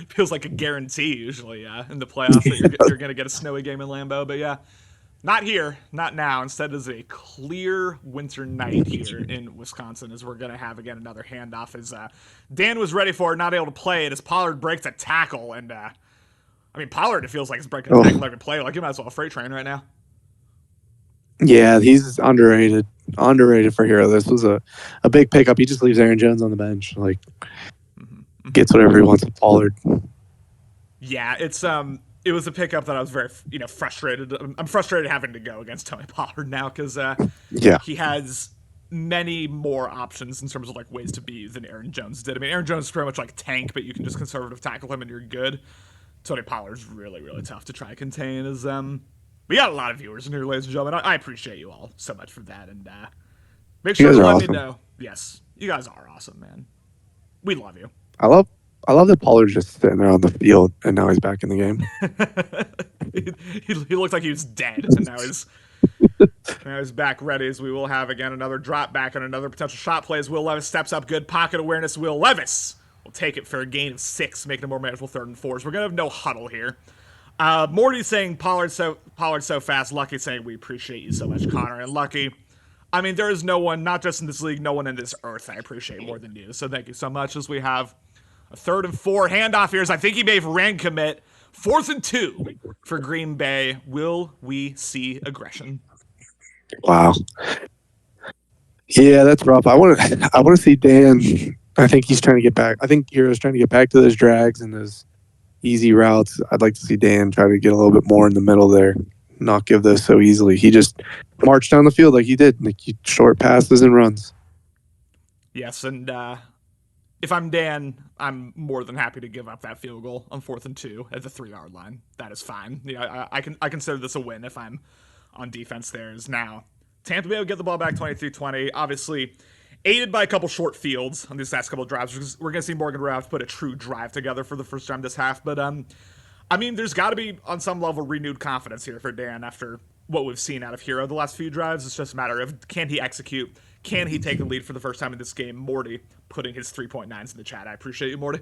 Feels like a guarantee usually, in the playoffs that you're going to get a snowy game in Lambeau. But yeah, not here, not now. Instead, it's a clear winter night here in Wisconsin as we're going to have, again, another handoff as Dan was ready for it, not able to play it as Pollard breaks a tackle. And, Pollard, it feels like he's breaking a tackle every play. Like, you might as well a freight train right now. Yeah, he's underrated. Underrated for Hero. This was a big pickup. He just leaves Aaron Jones on the bench. Like, gets whatever he wants with Pollard. Yeah, it was a pickup that I was very, frustrated. I'm frustrated having to go against Tony Pollard now because he has many more options in terms of like ways to be than Aaron Jones did. I mean, Aaron Jones is pretty much like tank, but you can just conservative tackle him and you're good. Tony Pollard's really, really tough to try and contain. We got a lot of viewers in here, ladies and gentlemen. I appreciate you all so much for that, and make sure to let me know. Yes, you guys are awesome, man. We love you. I love that Pollard's just sitting there on the field, and now he's back in the game. he looked like he was dead, and now he's back ready. As we will have again another drop back and another potential shot play. As Will Levis steps up, good pocket awareness. Will Levis will take it for a gain of 6, making a more manageable 3rd and 4s. We're gonna have no huddle here. Morty's saying Pollard's so fast. Lucky saying we appreciate you so much, Connor. And Lucky, I mean, there is no one, not just in this league, no one in this earth I appreciate more than you. So thank you so much. As we have a 3rd and 4 handoff here. I think he may have ran commit. 4th and 2 for Green Bay. Will we see aggression? Wow. Yeah, that's rough. I want to see Dan. I think he's trying to get back. I think Hero's trying to get back to those drags and those easy routes. I'd like to see Dan try to get a little bit more in the middle there, not give those so easily. He just marched down the field like he did, like short passes and runs. Yes, and if I'm Dan, I'm more than happy to give up that field goal on 4th and 2 at the 3-yard line. That is fine. Yeah, I consider this a win if I'm on defense there. Is now Tampa Bay will get the ball back 23-20. Obviously, aided by a couple short fields on these last couple of drives. We're going to see Morgan Raft put a true drive together for the first time this half. But, there's got to be, on some level, renewed confidence here for Dan after what we've seen out of Hero the last few drives. It's just a matter of, can he execute? Can he take the lead for the first time in this game? Morty putting his 3.9s in the chat. I appreciate you, Morty.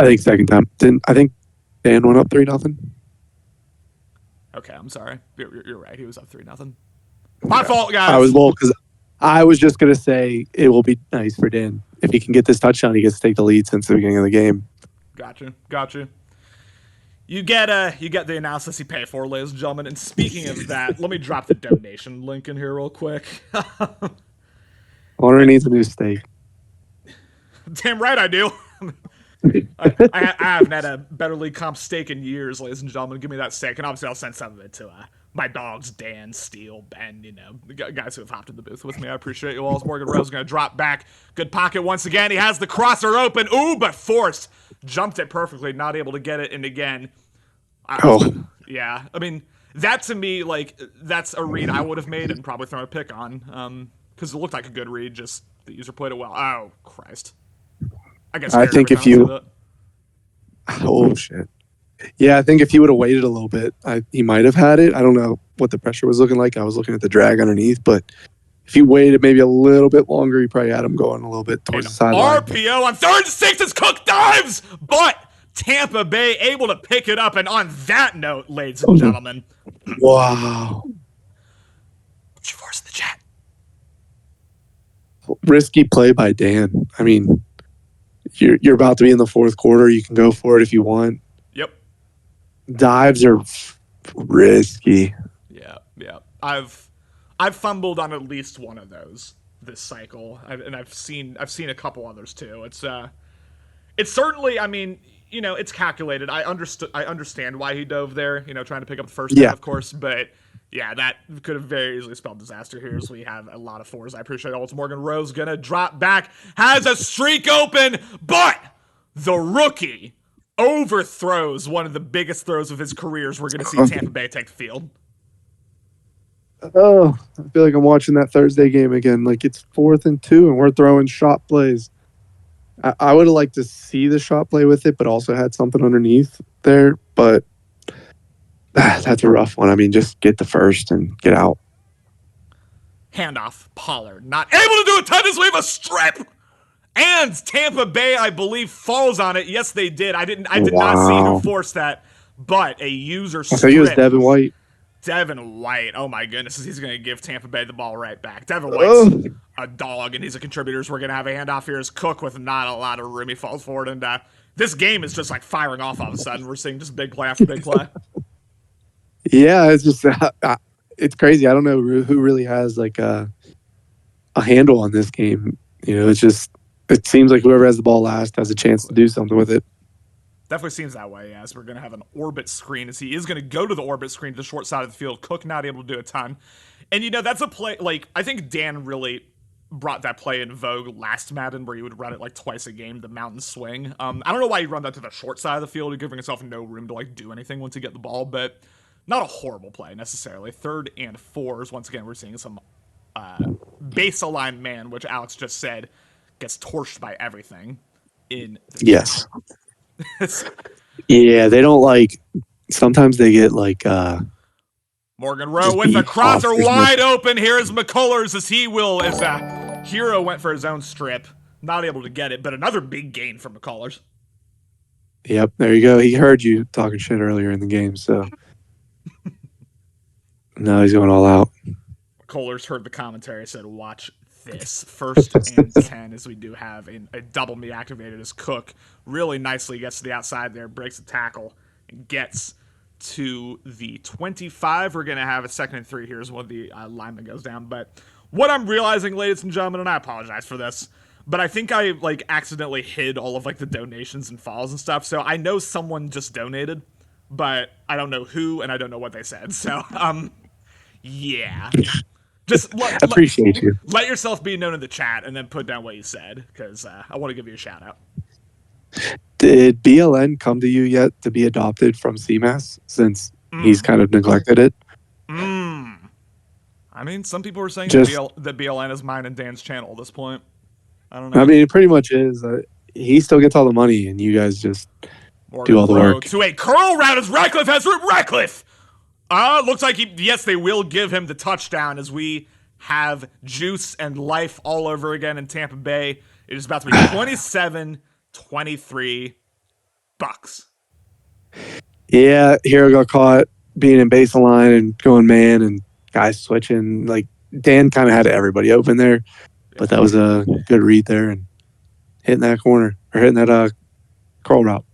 I think second time. I think Dan went up 3-0. Okay, I'm sorry. You're right. He was up 3-0. My fault, guys. Because I was just gonna say it will be nice for Dan if he can get this touchdown. He gets to take the lead since the beginning of the game. Gotcha. You get the analysis you pay for, ladies and gentlemen. And speaking of that, let me drop the donation link in here real quick. Owner needs a new steak. Damn right I do. I haven't had a better league comp steak in years, ladies and gentlemen. Give me that steak, and obviously I'll send some of it to my dogs, Dan, Steele, Ben, the guys who have hopped in the booth with me. I appreciate you all. Morgan Rose going to drop back. Good pocket once again. He has the crosser open. Ooh, but forced. Jumped it perfectly. Not able to get it in again. Yeah. I mean, that to me, that's a read I would have made and probably thrown a pick on because it looked like a good read, just the user played it well. Oh, Christ. I think if you... Oh, shit. Yeah, I think if he would have waited a little bit, he might have had it. I don't know what the pressure was looking like. I was looking at the drag underneath, but if he waited maybe a little bit longer, he probably had him going a little bit towards the sideline. RPO on 3rd and 6 as Cook dives, but Tampa Bay able to pick it up. And on that note, ladies and gentlemen. Wow. What's your force in the chat? Risky play by Dan. I mean, you're about to be in the fourth quarter. You can go for it if you want. Yep. Dives are risky. Yeah. I've fumbled on at least one of those this cycle, and I've seen a couple others too. It's certainly, I mean, it's calculated. I understand why he dove there, trying to pick up the first down, of course, but yeah, that could have very easily spelled disaster here, as we have a lot of fours. I appreciate it. It's Morgan Rose gonna drop back, has a streak open, but the rookie overthrows one of the biggest throws of his careers. We're gonna see Tampa Bay take the field. Oh, I feel like I'm watching that Thursday game again. Like it's 4th and 2, and we're throwing shot plays. I would have liked to see the shot play with it, but also had something underneath there. But that's a rough one. I mean, just get the first and get out. Handoff. Pollard not able to do a ton as we have a strip. And Tampa Bay, I believe, falls on it. Yes, they did. I did not see who forced that, but a user strip. I think it was Devin White. Devin White. Oh, my goodness. He's going to give Tampa Bay the ball right back. Devin White's a dog, and he's a contributor. We're going to have a handoff here as Cook with not a lot of room. He falls forward, and this game is just firing off all of a sudden. We're seeing just big play after big play. Yeah, it's just it's crazy. I don't know who really has a handle on this game. It seems like whoever has the ball last has a chance to do something with it. Definitely seems that way, as we're going to have an orbit screen, as he is going to go to the orbit screen to the short side of the field. Cook not able to do a ton. And, that's a play, I think Dan really brought that play in vogue last Madden, where he would run it twice a game, the mountain swing. I don't know why he'd run that to the short side of the field, giving himself no room to do anything once he get the ball, but not a horrible play necessarily. 3rd and 4s, once again, we're seeing some base aligned man, which Alex just said gets torched by everything in the Yes. Yeah, they don't sometimes they get Morgan Rowe with the crosser wide open. Here's McCullers as Hero went for his own strip, not able to get it, but another big gain from McCullers. Yep, there you go. He heard you talking shit earlier in the game, so now he's going all out. McCullers heard the commentary, said, "Watch this." 1st and 10, as we do have a double me activated as Cook really nicely gets to the outside there, breaks the tackle, and gets to the 25. We're going to have a 2nd and 3 here as one of the linemen goes down. But what I'm realizing, ladies and gentlemen, and I apologize for this, but I think I accidentally hid all of the donations and falls and stuff. So I know someone just donated, but I don't know who, and I don't know what they said. So, yeah. Just appreciate you. Let yourself be known in the chat, and then put down what you said, because I want to give you a shout out. Did BLN come to you yet to be adopted from CMAS, since he's kind of neglected it? I mean, some people were saying that BLN is mine and Dan's channel at this point. I don't know. I mean, it pretty much is. He still gets all the money, and you guys just do all the work. To a curl route as Ratcliffe has Ratcliffe. Looks like they will give him the touchdown, as we have juice and life all over again in Tampa Bay. It is about to be 27-23 Bucs. Yeah, Hero got caught being in baseline and going man and guys switching. Like Dan kind of had everybody open there, but that was a good read there and hitting that corner or hitting that curl route.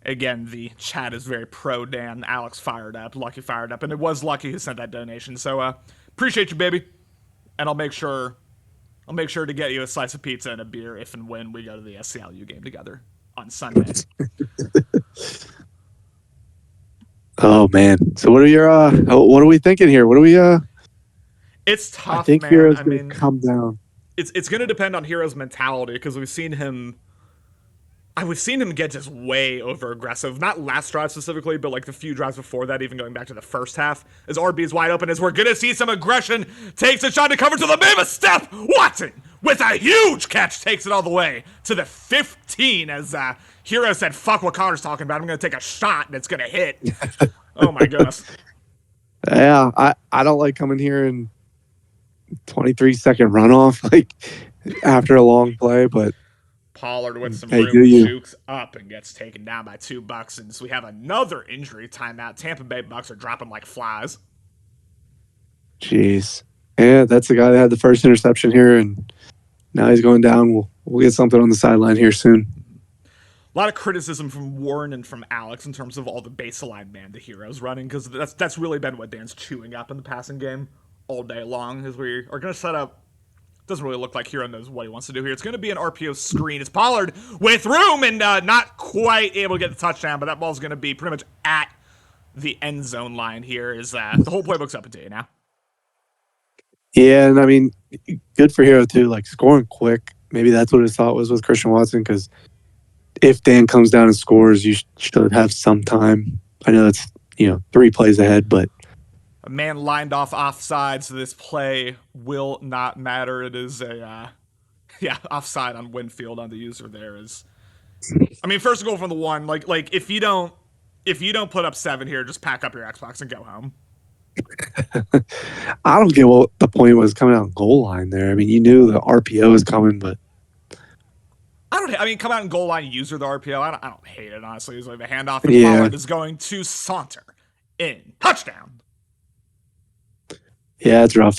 Again, the chat is very pro Dan. Alex fired up, Lucky fired up, and it was Lucky who sent that donation. So appreciate you, baby, and I'll make sure to get you a slice of pizza and a beer if and when we go to the SCLU game together on Sunday. Oh man! So what are we thinking here? What are we? It's tough. I think man. Hero's going to come down. It's going to depend on Hero's mentality because we've seen him get just way over aggressive. Not last drive specifically, but like the few drives before that, even going back to the first half. As RB is wide open, as we're going to see some aggression. Takes a shot to cover to the middle. Steph Watson with a huge catch takes it all the way to the 15 as Hero said, fuck what Connor's talking about. I'm going to take a shot and it's going to hit. Oh my goodness. Yeah, I don't like coming here and 23-second runoff like after a long play, but Pollard with some hey, room jukes up and gets taken down by 2 Bucs. And so we have another injury timeout. Tampa Bay Bucs are dropping like flies. Jeez. Yeah, that's the guy that had the first interception here, and now he's going down. We'll get something on the sideline here soon. A lot of criticism from Warren and from Alex in terms of all the baseline man the Hero's running, because that's really been what Dan's chewing up in the passing game all day long, as we are going to set up. Doesn't really look like Hero knows what he wants to do here. It's going to be an RPO screen. It's Pollard with room and not quite able to get the touchdown, but that ball's going to be pretty much at the end zone line here. Is the whole playbook's up to you now. Yeah, and I mean, good for Hero too, like scoring quick. Maybe that's what his thought was with Christian Watson, because if Dan comes down and scores, you should have some time. I know it's 3 plays ahead, but a man lined off offside, so this play will not matter. It is a offside on Winfield on the user there is. I mean, first goal from the 1, like if you don't put up 7 here, just pack up your Xbox and go home. I don't get what the point was coming out on goal line there. I mean, you knew the RPO was coming, but come out and goal line, user the RPO. I don't hate it, honestly. It's like the handoff and Pollard is going to saunter in. Touchdown. Yeah, it's rough.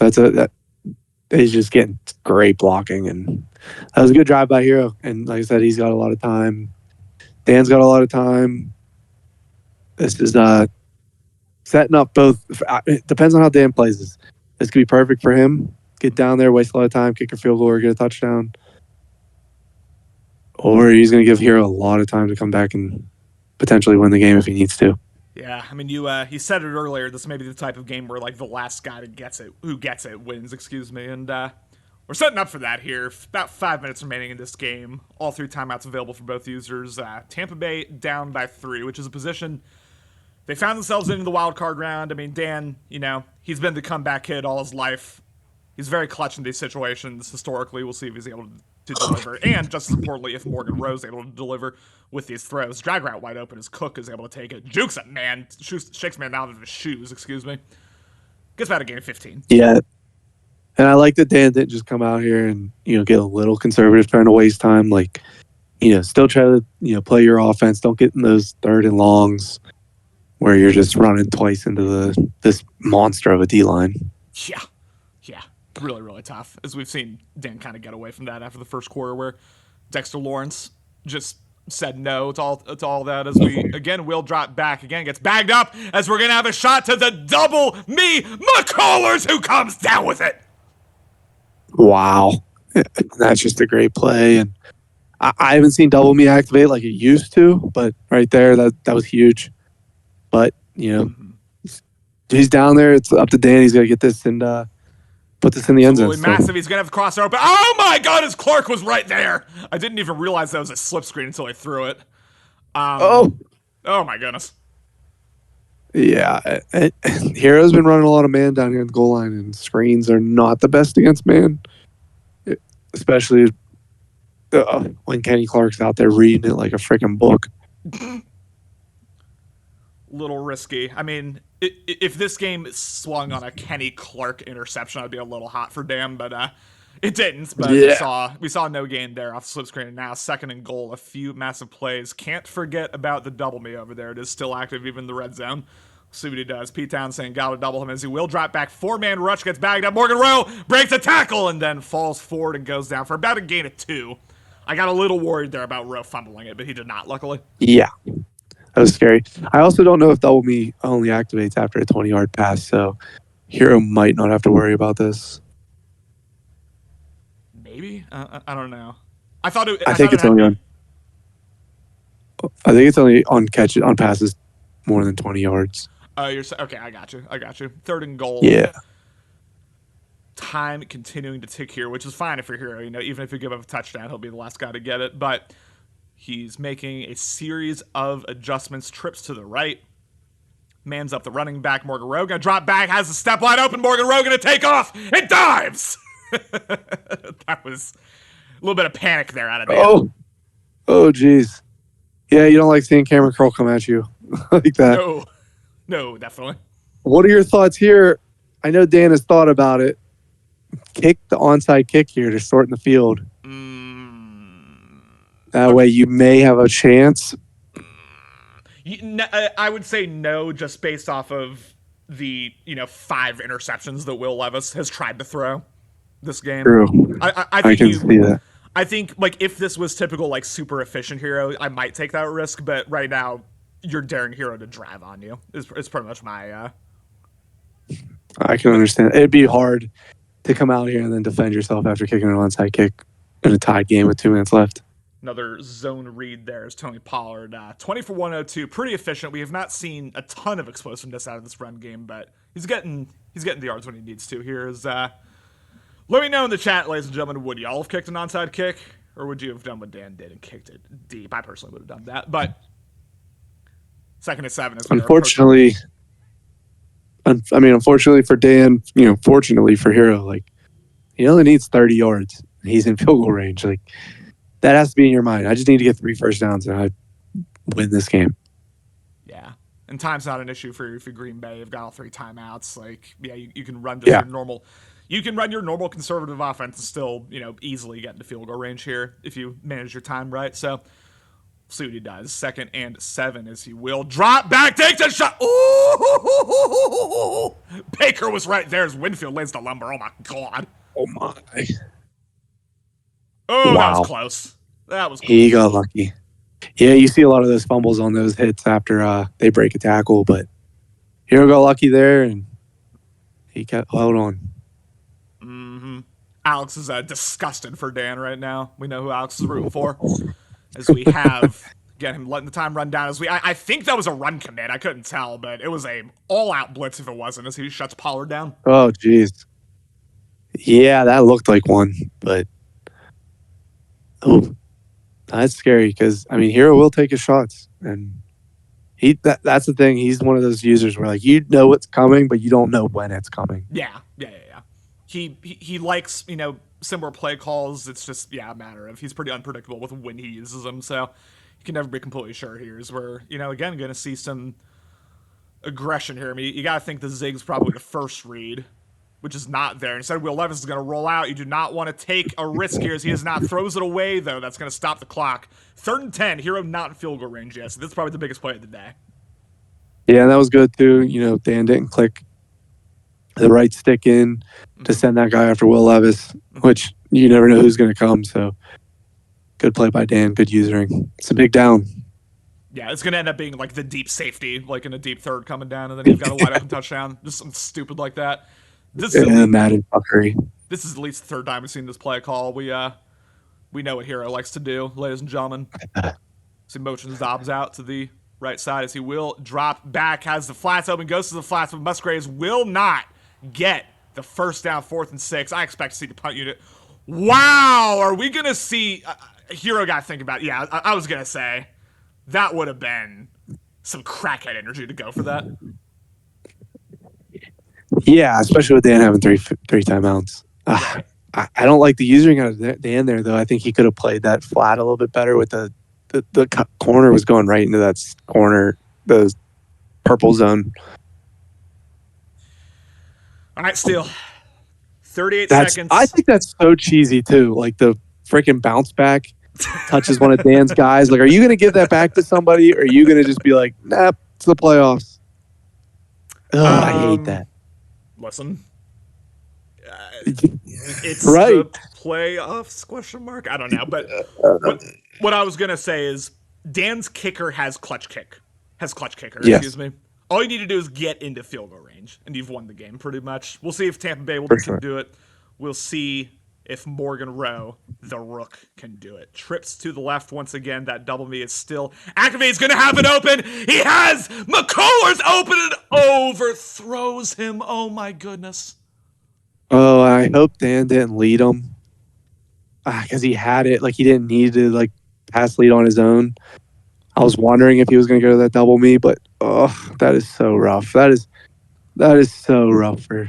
He's just getting great blocking, and that was a good drive by Hero. And like I said, he's got a lot of time. Dan's got a lot of time. This is setting up both. It depends on how Dan plays this. This could be perfect for him. Get down there, waste a lot of time, kick a field goal, or get a touchdown. Or he's going to give Hero a lot of time to come back and potentially win the game if he needs to. Yeah, I mean, you said it earlier. This may be the type of game where like the last guy who gets it wins. Excuse me, and we're setting up for that here. About 5 minutes remaining in this game. All 3 timeouts available for both users. Tampa Bay down by 3, which is a position they found themselves in the wild card round. I mean, Dan, he's been the comeback kid all his life. He's very clutch in these situations historically. We'll see if he's able to deliver. And just as importantly, if Morgan Rose is able to deliver with these throws. Drag route wide open as Cook is able to take it. Jukes it, man. Shakes man out of his shoes, excuse me. Gets about a gain of 15. Yeah. And I like that Dan didn't just come out here and, get a little conservative, trying to waste time. Like, still try to, play your offense. Don't get in those 3rd and longs where you're just running twice into this monster of a D-line. Yeah. Really, really tough. As we've seen Dan kind of get away from that after the first quarter, where Dexter Lawrence just said no to all that. As we again will drop back again, gets bagged up as we're gonna have a shot to the double me McCullers, who comes down with it. Wow, that's just a great play, and I haven't seen double me activate like it used to, but right there that was huge. But he's down there. It's up to Dan. He's got to get this and put this in the end zone. Absolutely massive. He's going to have to cross over. Oh, my God, his Clark was right there. I didn't even realize that was a slip screen until I threw it. Oh, my goodness. Yeah. Hero's been running a lot of man down here at the goal line, and screens are not the best against man, especially when Kenny Clark's out there reading it like a freaking book. Little risky. I mean, if this game swung on a Kenny Clark interception, I'd be a little hot for Dan, but it didn't. But yeah. we saw no gain there off the slip screen. And now 2nd and goal, a few massive plays. Can't forget about the double me over there. It is still active, even in the red zone. See what he does. Pete Townsend saying got to double him as he will drop back. 4-man rush gets bagged up. Morgan Rowe breaks a tackle and then falls forward and goes down for about a gain of 2. I got a little worried there about Rowe fumbling it, but he did not, luckily. Yeah, that was scary. I also don't know if Double Me only activates after a 20-yard pass, so Hero might not have to worry about this. Maybe? I don't know. I think it's only on passes more than 20 yards. Oh, okay. I got you. 3rd and goal. Yeah. Time continuing to tick here, which is fine if you're Hero. Even if you give up a touchdown, he'll be the last guy to get it. But he's making a series of adjustments, trips to the right. Mans up the running back. Morgan Rowe gonna drop back, has the step wide open. Morgan Rowe gonna take off. It dives. That was a little bit of panic there out of Dan. Oh, geez. Yeah, you don't like seeing Cameron Curl come at you like that. No, definitely. What are your thoughts here? I know Dan has thought about it. Kick the onside kick here to shorten the field. That way you may have a chance. I would say no, just based off of the 5 interceptions that Will Levis has tried to throw this game. True. I can see that. I think if this was typical super efficient Hero, I might take that risk. But right now, you're daring Hero to drive on you. It's pretty much my. I can understand. It'd be hard to come out here and then defend yourself after kicking an onside kick in a tied game with 2 minutes left. Another zone read there is Tony Pollard. 20 for 102, pretty efficient. We have not seen a ton of explosiveness out of this run game, but he's getting the yards when he needs to. Let me know in the chat, ladies and gentlemen, would y'all have kicked an onside kick, or would you have done what Dan did and kicked it deep? I personally would have done that, but 2nd and 7 is unfortunately for Dan, fortunately for Hero, he only needs 30 yards. He's in field goal range. That has to be in your mind. I just need to get 3 first downs and I win this game. Yeah. And time's not an issue for Green Bay. You've got all 3 timeouts. You can run your normal. You can run your normal conservative offense and still, easily get into field goal range here if you manage your time right. So, see what he does. 2nd and 7 as he will drop back, takes a shot. Ooh! Baker was right there as Winfield lands the lumber. Oh my God. Oh my. Oh, wow. That was close. He got lucky. Yeah, you see a lot of those fumbles on those hits after they break a tackle, but Hero got lucky there and he kept hold on. Mm-hmm. Alex is disgusted for Dan right now. We know who Alex is rooting for. As we have get him letting the time run down. I think that was a run commit. I couldn't tell, but it was a all-out blitz if it wasn't, as he shuts Pollard down. Oh, jeez. Yeah, that looked like one, but that's scary because Hero will take his shots, and that's the thing. He's one of those users where you know what's coming, but you don't know when it's coming. Yeah. He likes similar play calls. It's just a matter of he's pretty unpredictable with when he uses them, so you can never be completely sure. Here's where again going to see some aggression here. You got to think the zig's probably the first read, which is not there. Instead, Will Levis is going to roll out. You do not want to take a risk here as he does not. Throws it away, though. That's going to stop the clock. 3rd and 10. Hero not in field goal range yet, so this is probably the biggest play of the day. Yeah, and that was good, too. Dan didn't click the right stick in to send that guy after Will Levis, which you never know who's going to come. So good play by Dan. Good usering. It's a big down. Yeah, it's going to end up being the deep safety, in a deep third coming down, and then you've got a wide open touchdown. Just something stupid like that. This is Madden fuckery. This is at least the 3rd time we've seen this play call. We know what Hero likes to do, ladies and gentlemen. So he motions Dobbs out to the right side as he will drop back, has the flats open, goes to the flats, but Musgraves will not get the first down, 4th and 6. I expect to see the punt unit. Wow, are we going to see Hero got to think about it. Yeah, I was going to say that would have been some crackhead energy to go for that. Yeah, especially with Dan having three timeouts. I don't like the using out of Dan there, though. I think he could have played that flat a little bit better with the corner was going right into that corner, the purple zone. All right, Steele. 38 seconds. I think that's so cheesy, too. The freaking bounce back touches one of Dan's guys. Are you going to give that back to somebody, or are you going to just be nah, it's the playoffs? I hate that. Listen, it's Right. the playoffs question mark. I don't know, but what I was gonna say is Dan's kicker has clutch kicker. Yes, Excuse me. All you need to do is get into field goal range, and you've won the game pretty much. We'll see if Tampa Bay for can sure. do it. We'll see if Morgan Rowe, the Rook, can do it. Trips to the left once again. That double me is still activated. He's going to have it open. He has McCullers open and overthrows him. Oh, my goodness. Oh, I hope Dan didn't lead him because he had it. Like he didn't need to like pass lead on his own. I was wondering if he was going to go to that double me, but that is so rough. That is so rough for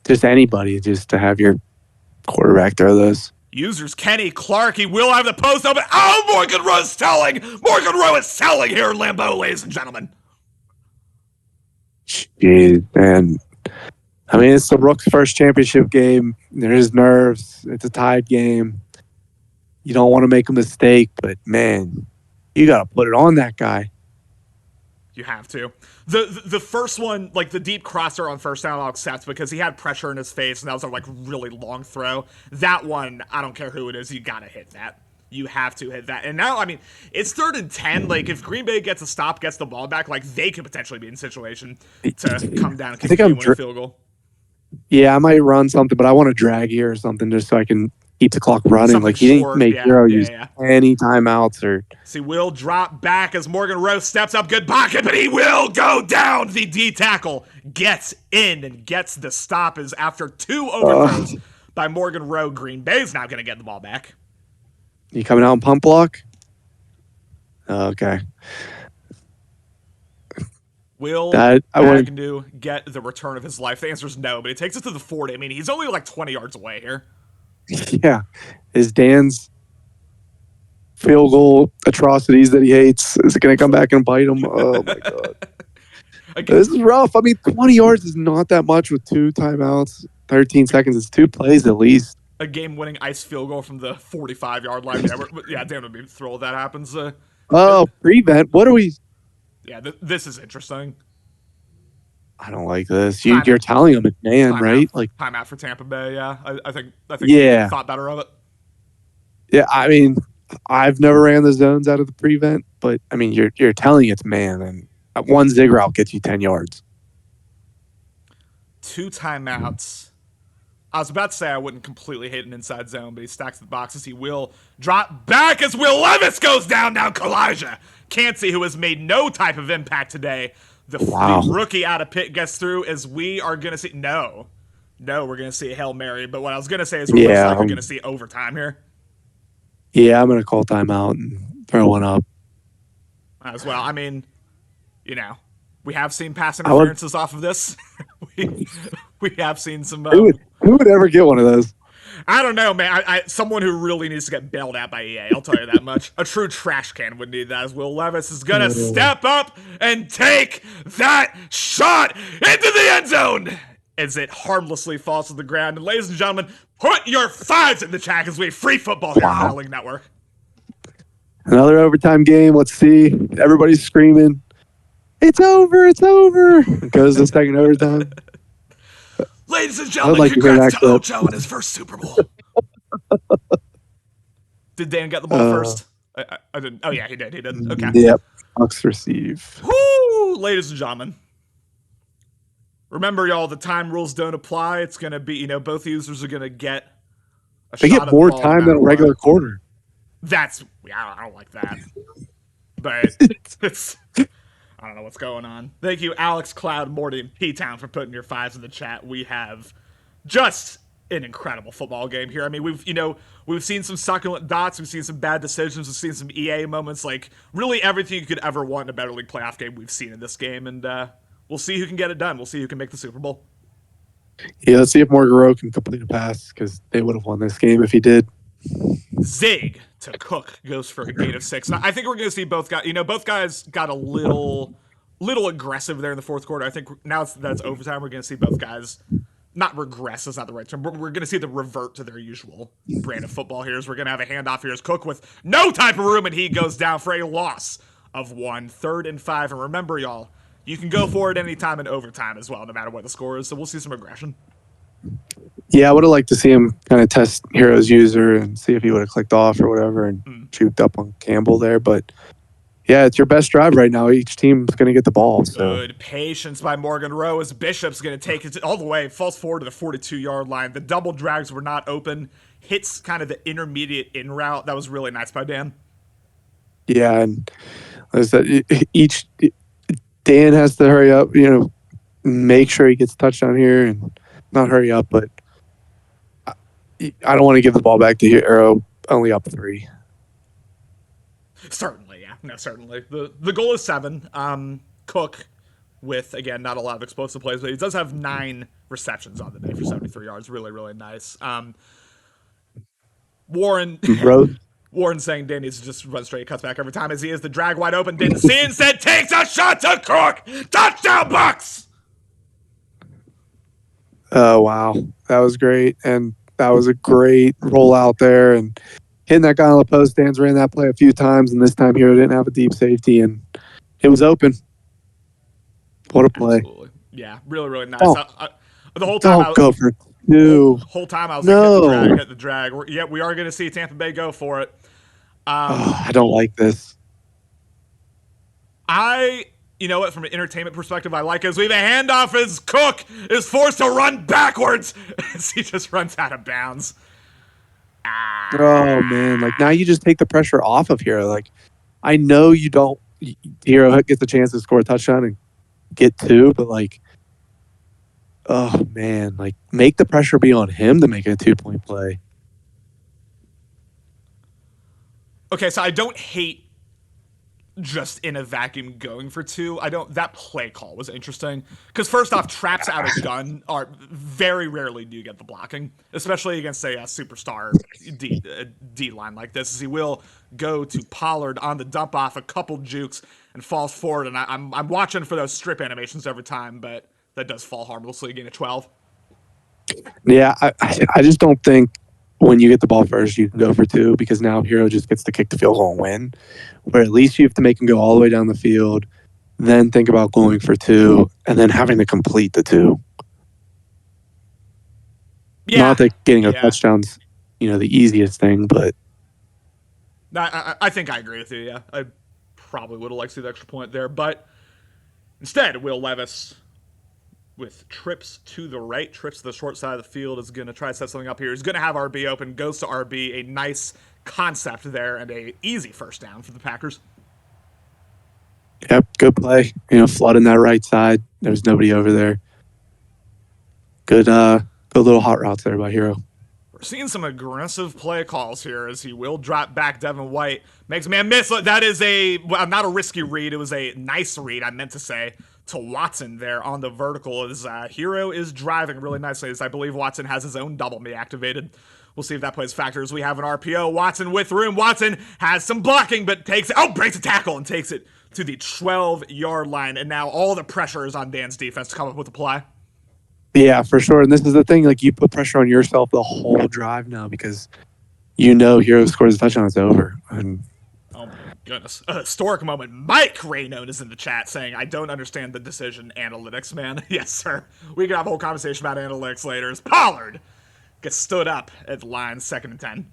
just anybody just to have your quarterback throw those. Users Kenny Clark. He will have the post open. Oh, Morgan Rowe is selling. Morgan Rowe is selling here in Lambeau, ladies and gentlemen. Jeez, man. I mean, it's the Rook's first championship game. There's nerves. It's a tied game. You don't want to make a mistake, but man, you got to put it on that guy. You have to. The first one, like the deep crosser on first down, I'll accept because he had pressure in his face, and that was a like really long throw. That one, I don't care who it is, you gotta hit that. You have to hit that. And now, I mean, it's 3rd and 10. Like if Green Bay gets a stop, gets the ball back, like they could potentially be in a situation to come down and kick a field goal. Yeah, I might run something, but I want to drag here or something just so I can keep the clock running. Something like he didn't make Hero use any timeouts or. So he will drop back as Morgan Rowe steps up, good pocket, but he will go down. The D tackle gets in and gets the stop as after 2 overthrows by Morgan Rowe, Green Bay's now going to get the ball back. You coming out in pump block? Okay. Will Agnew get the return of his life? The answer is no, but he takes it to the 40. I mean, he's only like 20 yards away here. Yeah. Is Dan's field goal atrocities that he hates, is it going to come back and bite him? Oh, my God. This is rough. I mean, 20 yards is not that much with 2 timeouts, 13 seconds. It's 2 plays at least. A game-winning ice field goal from the 45-yard line. Yeah, Dan would be thrilled if that happens. Prevent. What are we... Yeah, this is interesting. I don't like this. You're telling him it's man, right? Like timeout for Tampa Bay. Yeah, I think. Yeah. Thought better of it. Yeah, I mean, I've never ran the zones out of the prevent, but I mean, you're telling it's man, and one zig route gets you 10 yards. 2 timeouts. I was about to say I wouldn't completely hate an inside zone, but he stacks the boxes. He will drop back as Will Levis goes down. Now Kalijah Cansey, who has made no type of impact today. The rookie out of Pitt gets through as we are going to see. No, we're going to see a Hail Mary. But what I was going to say is we're most likely going to see overtime here. Yeah, I'm going to call timeout and throw one up. As well. I mean, we have seen pass interferences off of this. we have seen some. Who would ever get one of those? I don't know, man. Someone who really needs to get bailed out by EA. I'll tell you that much. A true trash can would need that. As Will Levis is gonna step up and take that shot into the end zone as it harmlessly falls to the ground. And ladies and gentlemen, put your 5s in the chat as we have free football here on Battling Network. Another overtime game. Let's see. Everybody's screaming. It's over. It's over. It goes to second overtime. Ladies and gentlemen, congrats to Ocho on his first Super Bowl. Did Dan get the ball first? I didn't. Oh, yeah, he did. Okay. Yep. Bucs receive. Woo! Ladies and gentlemen. Remember, y'all, the time rules don't apply. It's going to be, both users are going to get a shot. They get more time than a regular quarter. I don't like that. But it's... I don't know what's going on. Thank you, Alex, Cloud, Morty, and P-Town for putting your 5s in the chat. We have just an incredible football game here. I mean, we've seen some succulent dots, we've seen some bad decisions, we've seen some EA moments, like really everything you could ever want in a Better League playoff game we've seen in this game, and we'll see who can get it done. We'll see who can make the Super Bowl. Yeah, let's see if Morgan Rowe can complete a pass, because they would have won this game if he did. Zig to Cook goes for a gain of 6. And I think we're going to see both guys. Both guys got a little aggressive there in the fourth quarter. I think now that it's overtime, we're going to see both guys not regress. That's not the right term. But we're going to see them revert to their usual brand of football here. As we're going to have a handoff here as Cook with no type of room, and he goes down for a loss of 1. 3rd and 5. And remember, y'all, you can go for it anytime in overtime as well, no matter what the score is. So we'll see some aggression. Yeah, I would have liked to see him kind of test Hero's user and see if he would have clicked off or whatever and juked up on Campbell there. But yeah, it's your best drive right now. Each team's going to get the ball. So. Good patience by Morgan Rowe as Bishop's going to take it all the way, falls forward to the 42-yard line. The double drags were not open. Hits kind of the intermediate in route. That was really nice by Dan. Yeah, and as I said, Dan has to hurry up, make sure he gets a touchdown here and not hurry up, but I don't want to give the ball back to Hero only up 3. Certainly, yeah. No, certainly. The goal is 7. Cook with, again, not a lot of explosive plays, but he does have 9 receptions on the day for 73 yards. Really, really nice. Warren saying Dan needs to just run straight, cuts back every time as he is the drag wide open. Didn't see it, instead takes a shot to Cook. Touchdown, Bucs! Oh, wow. That was great. And that was a great rollout there. And hitting that guy on the post, Dan's ran that play a few times, and this time Hero didn't have a deep safety, and it was open. What a play. Absolutely. Yeah, really, really nice. Oh. The whole time Don't go for 2. Whole time I was hit the drag. Yeah, we are going to see Tampa Bay go for it. I don't like this. You know what, from an entertainment perspective, I like it as we have a handoff as Cook is forced to run backwards as he just runs out of bounds. Oh, man. Like, now you just take the pressure off of Hero. Like, I know you don't. Hero gets the chance to score a touchdown and get 2, but, like, oh, man. Like, make the pressure be on him to make a 2-point play. Okay, so I don't hate just in a vacuum going for 2. That play call was interesting because first off, traps out of gun are very rarely do you get the blocking, especially against a superstar D line like this, as he will go to Pollard on the dump off, a couple jukes and falls forward, and I'm watching for those strip animations every time, but that does fall harmlessly again at 12. Yeah, I just don't think when you get the ball first, you can go for 2 because now Hero just gets to kick the field goal and win. Where at least you have to make him go all the way down the field, then think about going for 2, and then having to complete the 2. Yeah. Not that getting a touchdown's, the easiest thing, but. No, I think I agree with you, yeah. I probably would have liked to see the extra point there, but instead, Will Levis with trips to the right, trips to the short side of the field, is going to try to set something up here. He's going to have RB open, goes to RB, a nice concept there, and a easy first down for the Packers. Yep, good play. Flooding that right side. There's nobody over there. Good little hot routes there by Hero. We're seeing some aggressive play calls here as he will drop back Devin White. Makes a man miss. That is not a risky read. It was a nice read, I meant to say, to Watson there on the vertical as Hero is driving really nicely, as I believe Watson has his own double me activated. We'll see if that plays factors. We have an RPO. Watson with room. Watson has some blocking, but breaks a tackle and takes it to the 12-yard line. And now all the pressure is on Dan's defense to come up with a play. Yeah, for sure. And this is the thing, like, you put pressure on yourself the whole drive now because Hero scores a touchdown, it's over. And oh my goodness. A historic moment. Mike Raynone is in the chat saying, I don't understand the decision analytics, man. Yes, sir. We can have a whole conversation about analytics later. As Pollard gets stood up at the line, 2nd and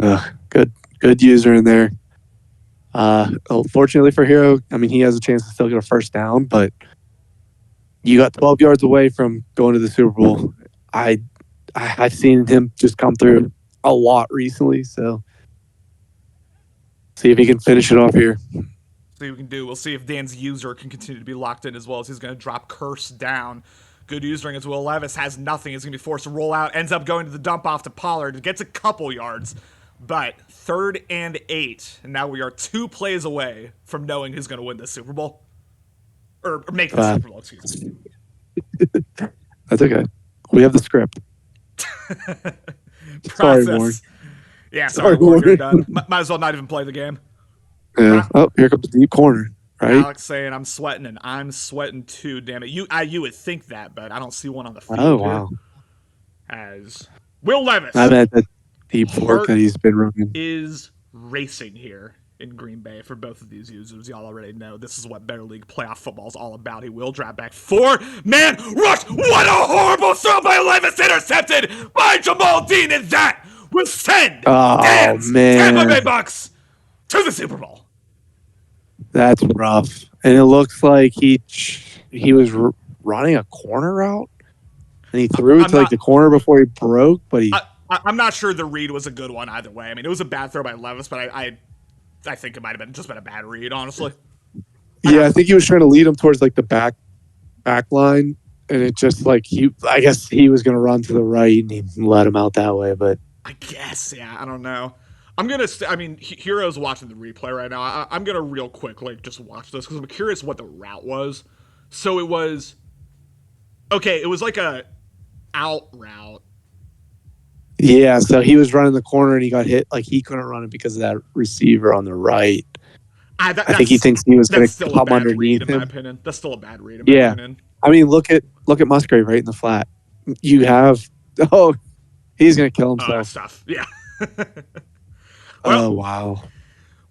10. Good user in there. Fortunately for Hero, he has a chance to still get a first down, but you got 12 yards away from going to the Super Bowl. I've seen him just come through a lot recently, so see if he can finish it off here. See what we can do. We'll see if Dan's user can continue to be locked in as well as he's going to drop Curse down. Good usering as Will Levis has nothing. He's going to be forced to roll out. Ends up going to the dump off to Pollard. Gets a couple yards, but 3rd and 8. And now we are 2 plays away from knowing who's going to win this Super Bowl. Or make the Super Bowl, excuse me. That's okay. We have the script. Sorry, Warren. Yeah, sorry, Warren. You're done. Might as well not even play the game. Yeah. Oh, here comes the deep corner. Right? Alex saying I'm sweating, and I'm sweating too. Damn it, you would think that, but I don't see one on the field. Oh wow! As Will Levis, I bet that deep fork that he's been running is racing here in Green Bay for both of these users. Y'all already know this is what Better League playoff football is all about. He will drop back 4-man rush. What a horrible throw by Levis, intercepted by Jamal Dean, and that will send Dan's Tampa Bay Bucs to the Super Bowl. That's rough. And it looks like he was running a corner route, and he threw it to the corner before he broke, but I'm not sure the read was a good one either way. I mean, it was a bad throw by Levis, but I think it might have just been a bad read, honestly. Yeah, I think he was trying to lead him towards like the back line, and it just like I guess he was going to run to the right, and he let him out that way. But I guess, yeah, I don't know. Hero's watching the replay right now. I'm gonna real quick just watch this because I'm curious what the route was. So it was like a out route. Yeah, so he was running the corner and he got hit. Like he couldn't run it because of that receiver on the right. I think he thinks he was going to come underneath him. In my opinion, that's still a bad read. In my opinion. I mean, look at Musgrave right in the flat. You have he's going to kill himself. Oh, that's tough. Yeah. Well, wow.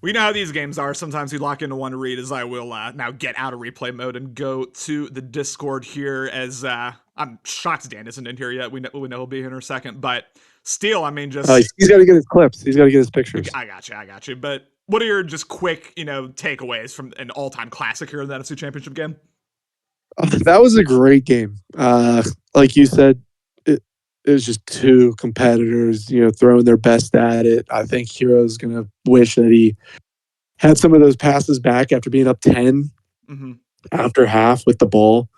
We know how these games are. Sometimes you lock into one read, as I will now get out of replay mode and go to the Discord here. As I'm shocked Dan isn't in here yet. We know he'll be here in a second, but still, I mean, just he's got to get his clips. He's got to get his pictures. I got you. But what are your just quick, takeaways from an all-time classic here in the NFC Championship game? That was a great game. Like you said, it was just two competitors, throwing their best at it. I think Hero's going to wish that he had some of those passes back after being up 10 after half with the ball.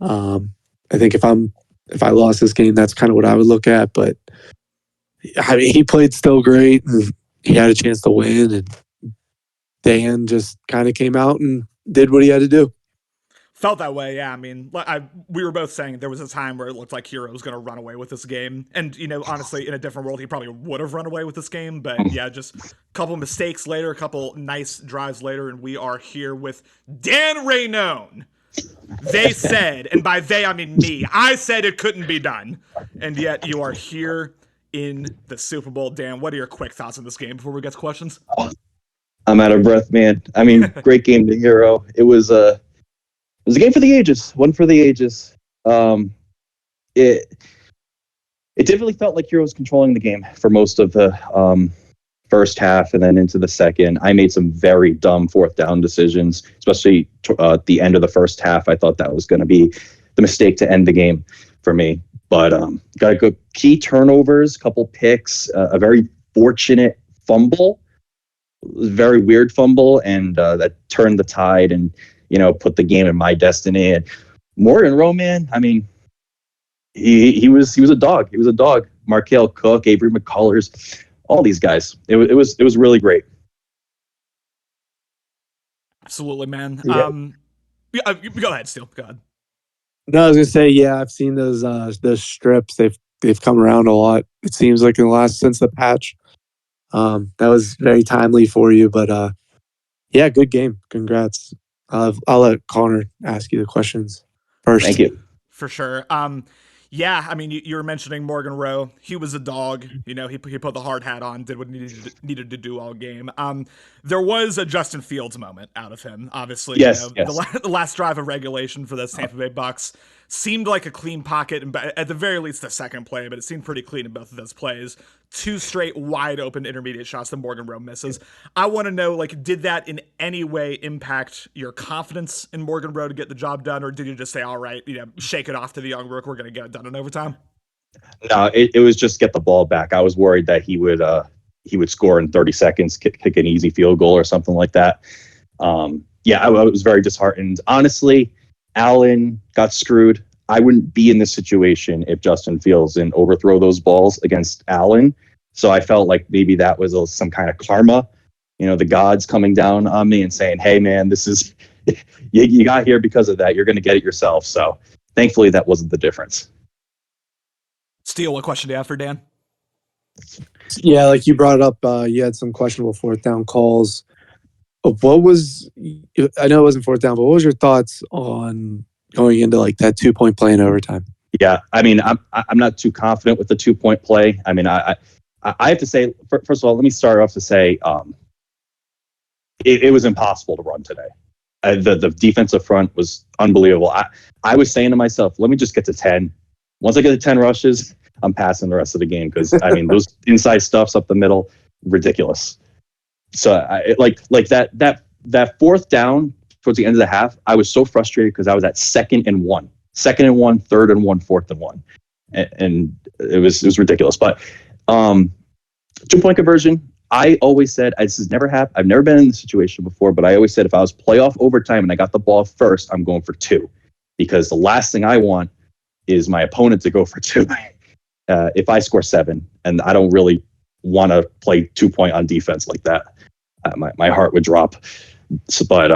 I think if I lost this game, that's kind of what I would look at. But I mean, he played still great, and he had a chance to win. And Dan just kind of came out and did what he had to do. Felt that way, yeah. I mean, we were both saying there was a time where it looked like Hero was going to run away with this game. And, honestly, in a different world, he probably would have run away with this game. But, yeah, just a couple mistakes later, a couple nice drives later, and we are here with Dan Raynone. They said, and by they, I mean me, I said it couldn't be done. And yet you are here in the Super Bowl. Dan, what are your quick thoughts on this game before we get to questions? I'm out of breath, man. I mean, great game to Hero. It was a game for the ages, one for the ages. It definitely felt like Hero was controlling the game for most of the first half and then into the second. I made some very dumb fourth down decisions, especially at the end of the first half. I thought that was going to be the mistake to end the game for me. But got a good key turnovers, couple picks, a very fortunate fumble. It was a very weird fumble, and that turned the tide and put the game in my destiny. And Morgan Rowe, man, I mean, he was a dog. He was a dog. Markel Cook, Avery McCullers, all these guys. It was really great. Absolutely, man. Yeah. Go ahead, Steele. Go ahead. No, I was gonna say, yeah, I've seen those strips. They've come around a lot. It seems like since the patch. That was very timely for you, but yeah, good game. Congrats. I'll let Connor ask you the questions first. Thank you. For sure. Yeah, I mean, you were mentioning Morgan Rowe. He was a dog. He put the hard hat on, did what he needed to do all game. There was a Justin Fields moment out of him, obviously. Yes. The last drive of regulation for the Tampa Bay Bucs seemed like a clean pocket, and at the very least the second play, but it seemed pretty clean in both of those plays. Two straight wide open intermediate shots that Morgan Rowe misses. I want to know, did that in any way impact your confidence in Morgan Rowe to get the job done, or did you just say, all right, shake it off to the young rook, we're going to get it done in overtime? No, it was just get the ball back. I was worried that he would score in 30 seconds, kick an easy field goal or something like that. I was very disheartened. Honestly, Allen got screwed. I wouldn't be in this situation if Justin Fields didn't overthrow those balls against Allen. So I felt like maybe that was some kind of karma, the gods coming down on me and saying, hey, man, this is you got here because of that. You're going to get it yourself. So thankfully, that wasn't the difference. Steele, what question do you have for Dan? Yeah, like you brought it up, you had some questionable fourth down calls. I know it wasn't fourth down, but what was your thoughts on going into that 2-point play in overtime? Yeah, I mean, I'm not too confident with the 2-point play. I mean, I have to say, first of all, let me start off to say, it was impossible to run today. The defensive front was unbelievable. I was saying to myself, let me just get to 10. Once I get to 10 rushes, I'm passing the rest of the game because I mean those inside stuffs up the middle, ridiculous. So like that fourth down towards the end of the half, I was so frustrated because I was at 2nd and 1, 3rd and 1, 4th and 1, and it was ridiculous. But 2-point conversion. I always said this has never happened. I've never been in this situation before, but I always said if I was playoff overtime and I got the ball first, I'm going for 2, because the last thing I want is my opponent to go for 2. If I score 7, and I don't really want to play 2-point on defense like that, my heart would drop. So, but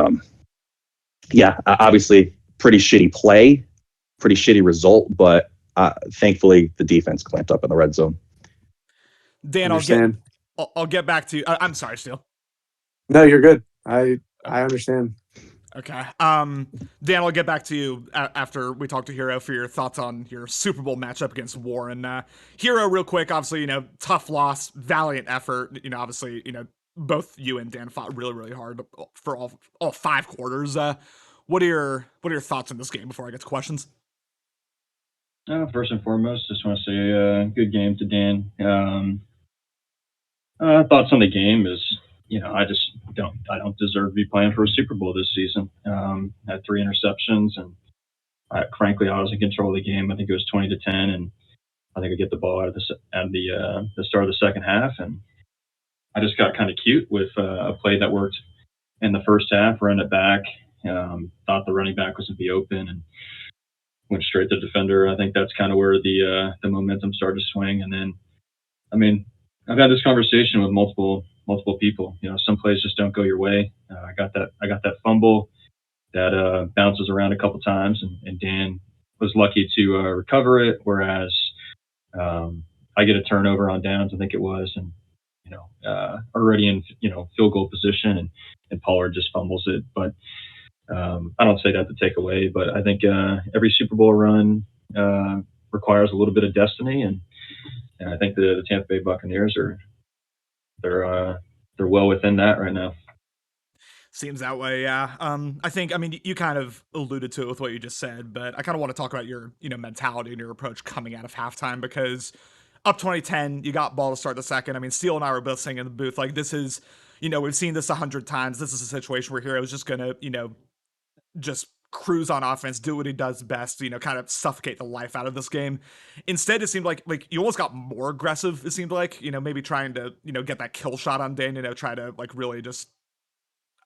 yeah, obviously pretty shitty play, pretty shitty result, but thankfully the defense clamped up in the red zone. Dan, I'll get back to you. I'm sorry, Steele. No, you're good. I understand. Okay. Dan, I'll get back to you after we talk to Hero for your thoughts on your Super Bowl matchup against Warren. Hero, real quick, obviously, tough loss, valiant effort. Obviously, both you and Dan fought really, really hard for all 5 quarters. What are your thoughts on this game before I get to questions? First and foremost, just want to say good game to Dan. Thoughts on the game is, I just don't deserve to be playing for a Super Bowl this season. Had 3 interceptions, and frankly, I was in control of the game. I think it was 20-10, and I think I get the ball out of the start of the second half, and I just got kind of cute with a play that worked in the first half, ran it back, thought the running back was going to be open, and went straight to the defender. I think that's kind of where the momentum started to swing. And then, I mean, I've had this conversation with multiple people. Some plays just don't go your way. I got that fumble that bounces around a couple times, and Dan was lucky to recover it. Whereas I get a turnover on downs, I think it was, and already in field goal position, and Pollard just fumbles it. But I don't say that to take away, but I think every Super Bowl run requires a little bit of destiny, and I think the Tampa Bay Buccaneers they're well within that right now. Seems that way, yeah. I mean, you kind of alluded to it with what you just said, but I kind of want to talk about your mentality and your approach coming out of halftime, because up 20-10, you got ball to start the second. I mean, Steele and I were both saying in the booth, like, this is, we've seen this 100 times. This is a situation where Hero's just gonna, just cruise on offense, do what he does best, kind of suffocate the life out of this game. Instead, it seemed like you almost got more aggressive, it seemed like, maybe trying to, get that kill shot on Dan, try to, like, really just,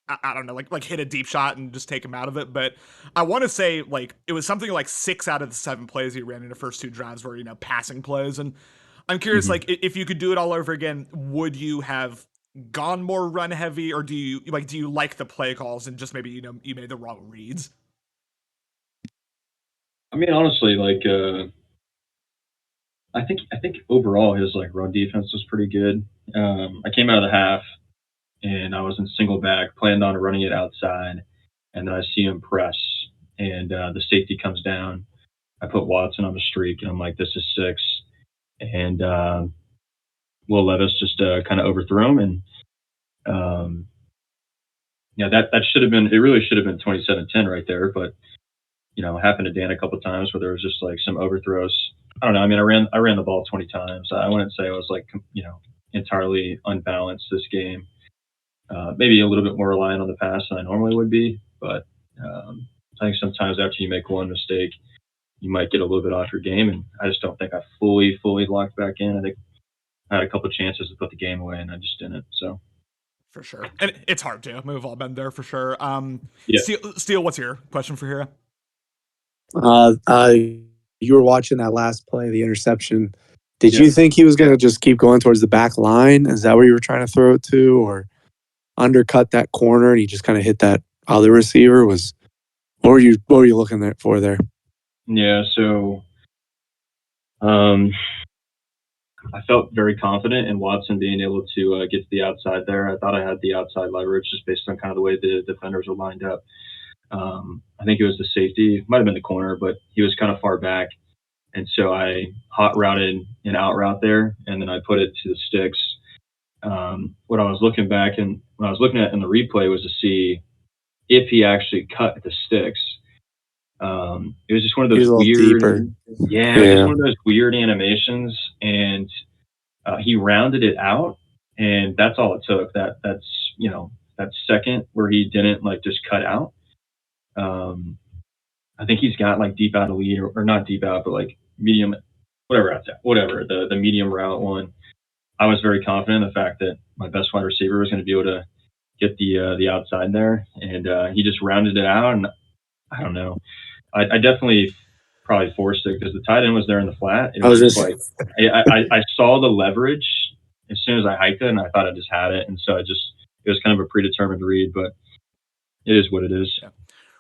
I don't know, like hit a deep shot and just take him out of it. But I want to say, like, it was something like 6 out of the 7 plays he ran in the first 2 drives were, passing plays. And I'm curious, like, if you could do it all over again, would you have gone more run heavy, or do you like the play calls and just maybe you made the wrong reads? I mean, honestly, like I think overall his like run defense was pretty good. I came out of the half and I was in single back, planned on running it outside, and then I see him press, and the safety comes down. I put Watson on the streak, and I'm like, this is 6, and Will Levis just kind of overthrew him, and that should have been, it really should have been 27-10 right there, but it happened to Dan a couple of times where there was just like some overthrows. I don't know. I mean, I ran the ball 20 times. I wouldn't say I was like entirely unbalanced this game. Maybe a little bit more reliant on the pass than I normally would be, but I think sometimes after you make one mistake, you might get a little bit off your game, and I just don't think I fully locked back in. I think I had a couple of chances to put the game away, and I just didn't. So. For sure. And it's hard to. We've all been there for sure. Yeah. Steele, what's your question for Hero? You were watching that last play, the interception. Did you think he was going to just keep going towards the back line? Is that where you were trying to throw it to, or undercut that corner and he just kind of hit that other receiver? What were you looking for there? Yeah, so I felt very confident in Watson being able to get to the outside there. I thought I had the outside leverage just based on kind of the way the defenders were lined up. I think it was the safety. It might have been the corner, but he was kind of far back. And so I hot routed an out route there, and then I put it to the sticks. What I was looking back and when I was looking at it in the replay was to see if he actually cut the sticks. It was just one of He was those a little weird, deeper. yeah, it was just one of those weird animations, and he rounded it out, and that's all it took. That's that second where he didn't like just cut out. I think he's got like deep out of lead or not deep out, but like medium, whatever the medium route one. I was very confident in the fact that my best wide receiver was going to be able to get the outside there, and he just rounded it out. And I don't know, I definitely probably forced it because the tight end was there in the flat. It was just like I saw the leverage as soon as I hiked it, and I thought I just had it, and so it was kind of a predetermined read, but it is what it is. Yeah.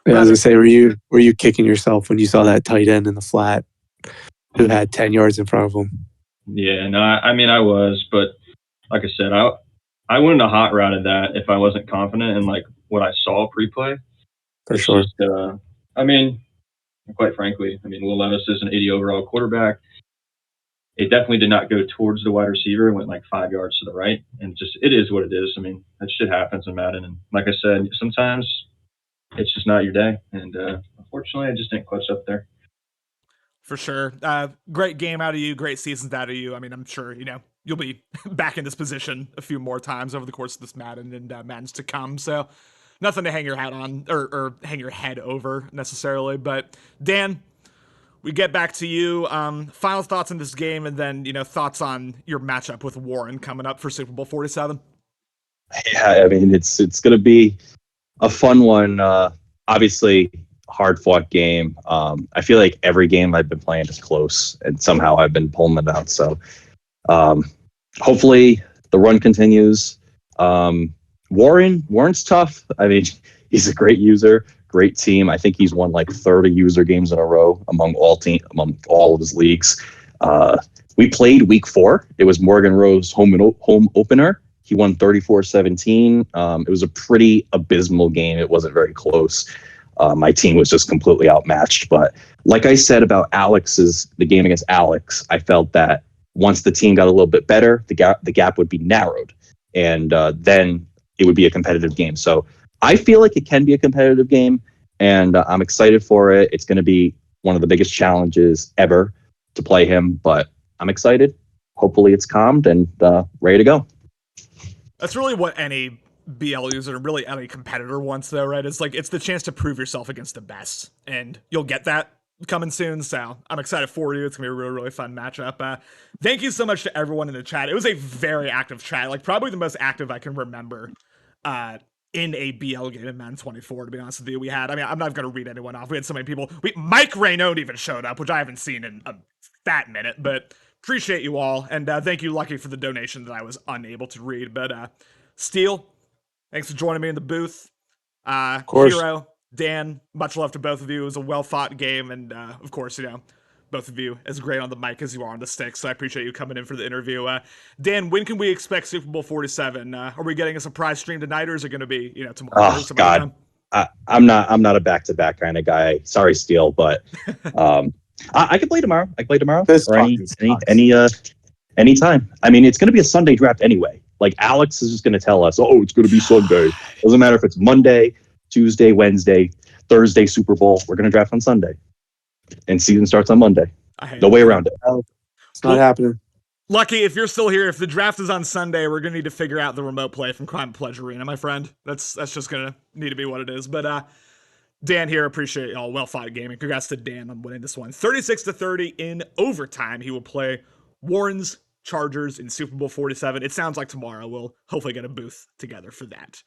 Yeah, I was gonna say, were you kicking yourself when you saw that tight end in the flat who had 10 yards in front of him? Yeah, no, I mean I was, but like I said, I wouldn't have hot routed that if I wasn't confident in like what I saw pre-play. For sure. Just, I mean, quite frankly, Will Levis is an 80 overall quarterback. It definitely did not go towards the wide receiver and went like 5 yards to the right. And just, it is what it is. I mean, that shit happens in Madden. And like I said, sometimes it's just not your day. And unfortunately, I just didn't clutch up there. For sure. Great game out of you. Great seasons out of you. I mean, I'm sure, you'll be back in this position a few more times over the course of this Madden and Maddens to come. So nothing to hang your hat on or hang your head over necessarily. But Dan, we get back to you. Final thoughts on this game, and then thoughts on your matchup with Warren coming up for Super Bowl 47. Yeah, I mean it's going to be a fun one. Obviously, hard fought game. I feel like every game I've been playing is close, and somehow I've been pulling it out. So hopefully the run continues. Warren's tough. I mean, he's a great user. Great team. I think he's won like 30 user games in a row among all of his leagues. We played week 4. It was Morgan Rowe's home opener. He won 34-17. It was a pretty abysmal game. It wasn't very close. My team was just completely outmatched. But like I said about the game against Alex, I felt that once the team got a little bit better, the gap would be narrowed, and then it would be a competitive game. So I feel like it can be a competitive game, and I'm excited for it. It's going to be one of the biggest challenges ever to play him, but I'm excited. Hopefully it's calmed and ready to go. That's really what any BL user, really any competitor wants, though, right? It's like it's the chance to prove yourself against the best, and you'll get that coming soon. So I'm excited for you. It's gonna be a really, really fun matchup. Thank you so much to everyone in the chat. It was a very active chat, like probably the most active I can remember in a BL game in Madden 24, to be honest with you. I'm not going to read anyone off. We had so many people. Mike Raynaud even showed up, which I haven't seen in a fat minute, but appreciate you all. And thank you, Lucky, for the donation that I was unable to read. But Steele, thanks for joining me in the booth. Of course. Hero, Dan, much love to both of you. It was a well-fought game, and of course, both of you as great on the mic as you are on the stick, so I appreciate you coming in for the interview. Dan, when can we expect Super Bowl 47? Are we getting a surprise stream tonight, or is it going to be tomorrow? Oh God, I'm not a back-to-back kind of guy. Sorry, Steele, but I can play tomorrow. I can play tomorrow or any time. I mean, it's going to be a Sunday draft anyway. Like Alex is just going to tell us, oh, it's going to be Sunday. Doesn't matter if it's Monday, Tuesday, Wednesday, Thursday, Super Bowl. We're going to draft on Sunday. And season starts on Monday. No way around it. It's not happening. Lucky, if you're still here, if the draft is on Sunday, we're going to need to figure out the remote play from Crime Pledge Arena, my friend. That's just going to need to be what it is. But Dan here, appreciate y'all. Well-fought game. And congrats to Dan on winning this one. 36-30 in overtime. He will play Warren's Chargers in Super Bowl 47. It sounds like tomorrow we'll hopefully get a booth together for that.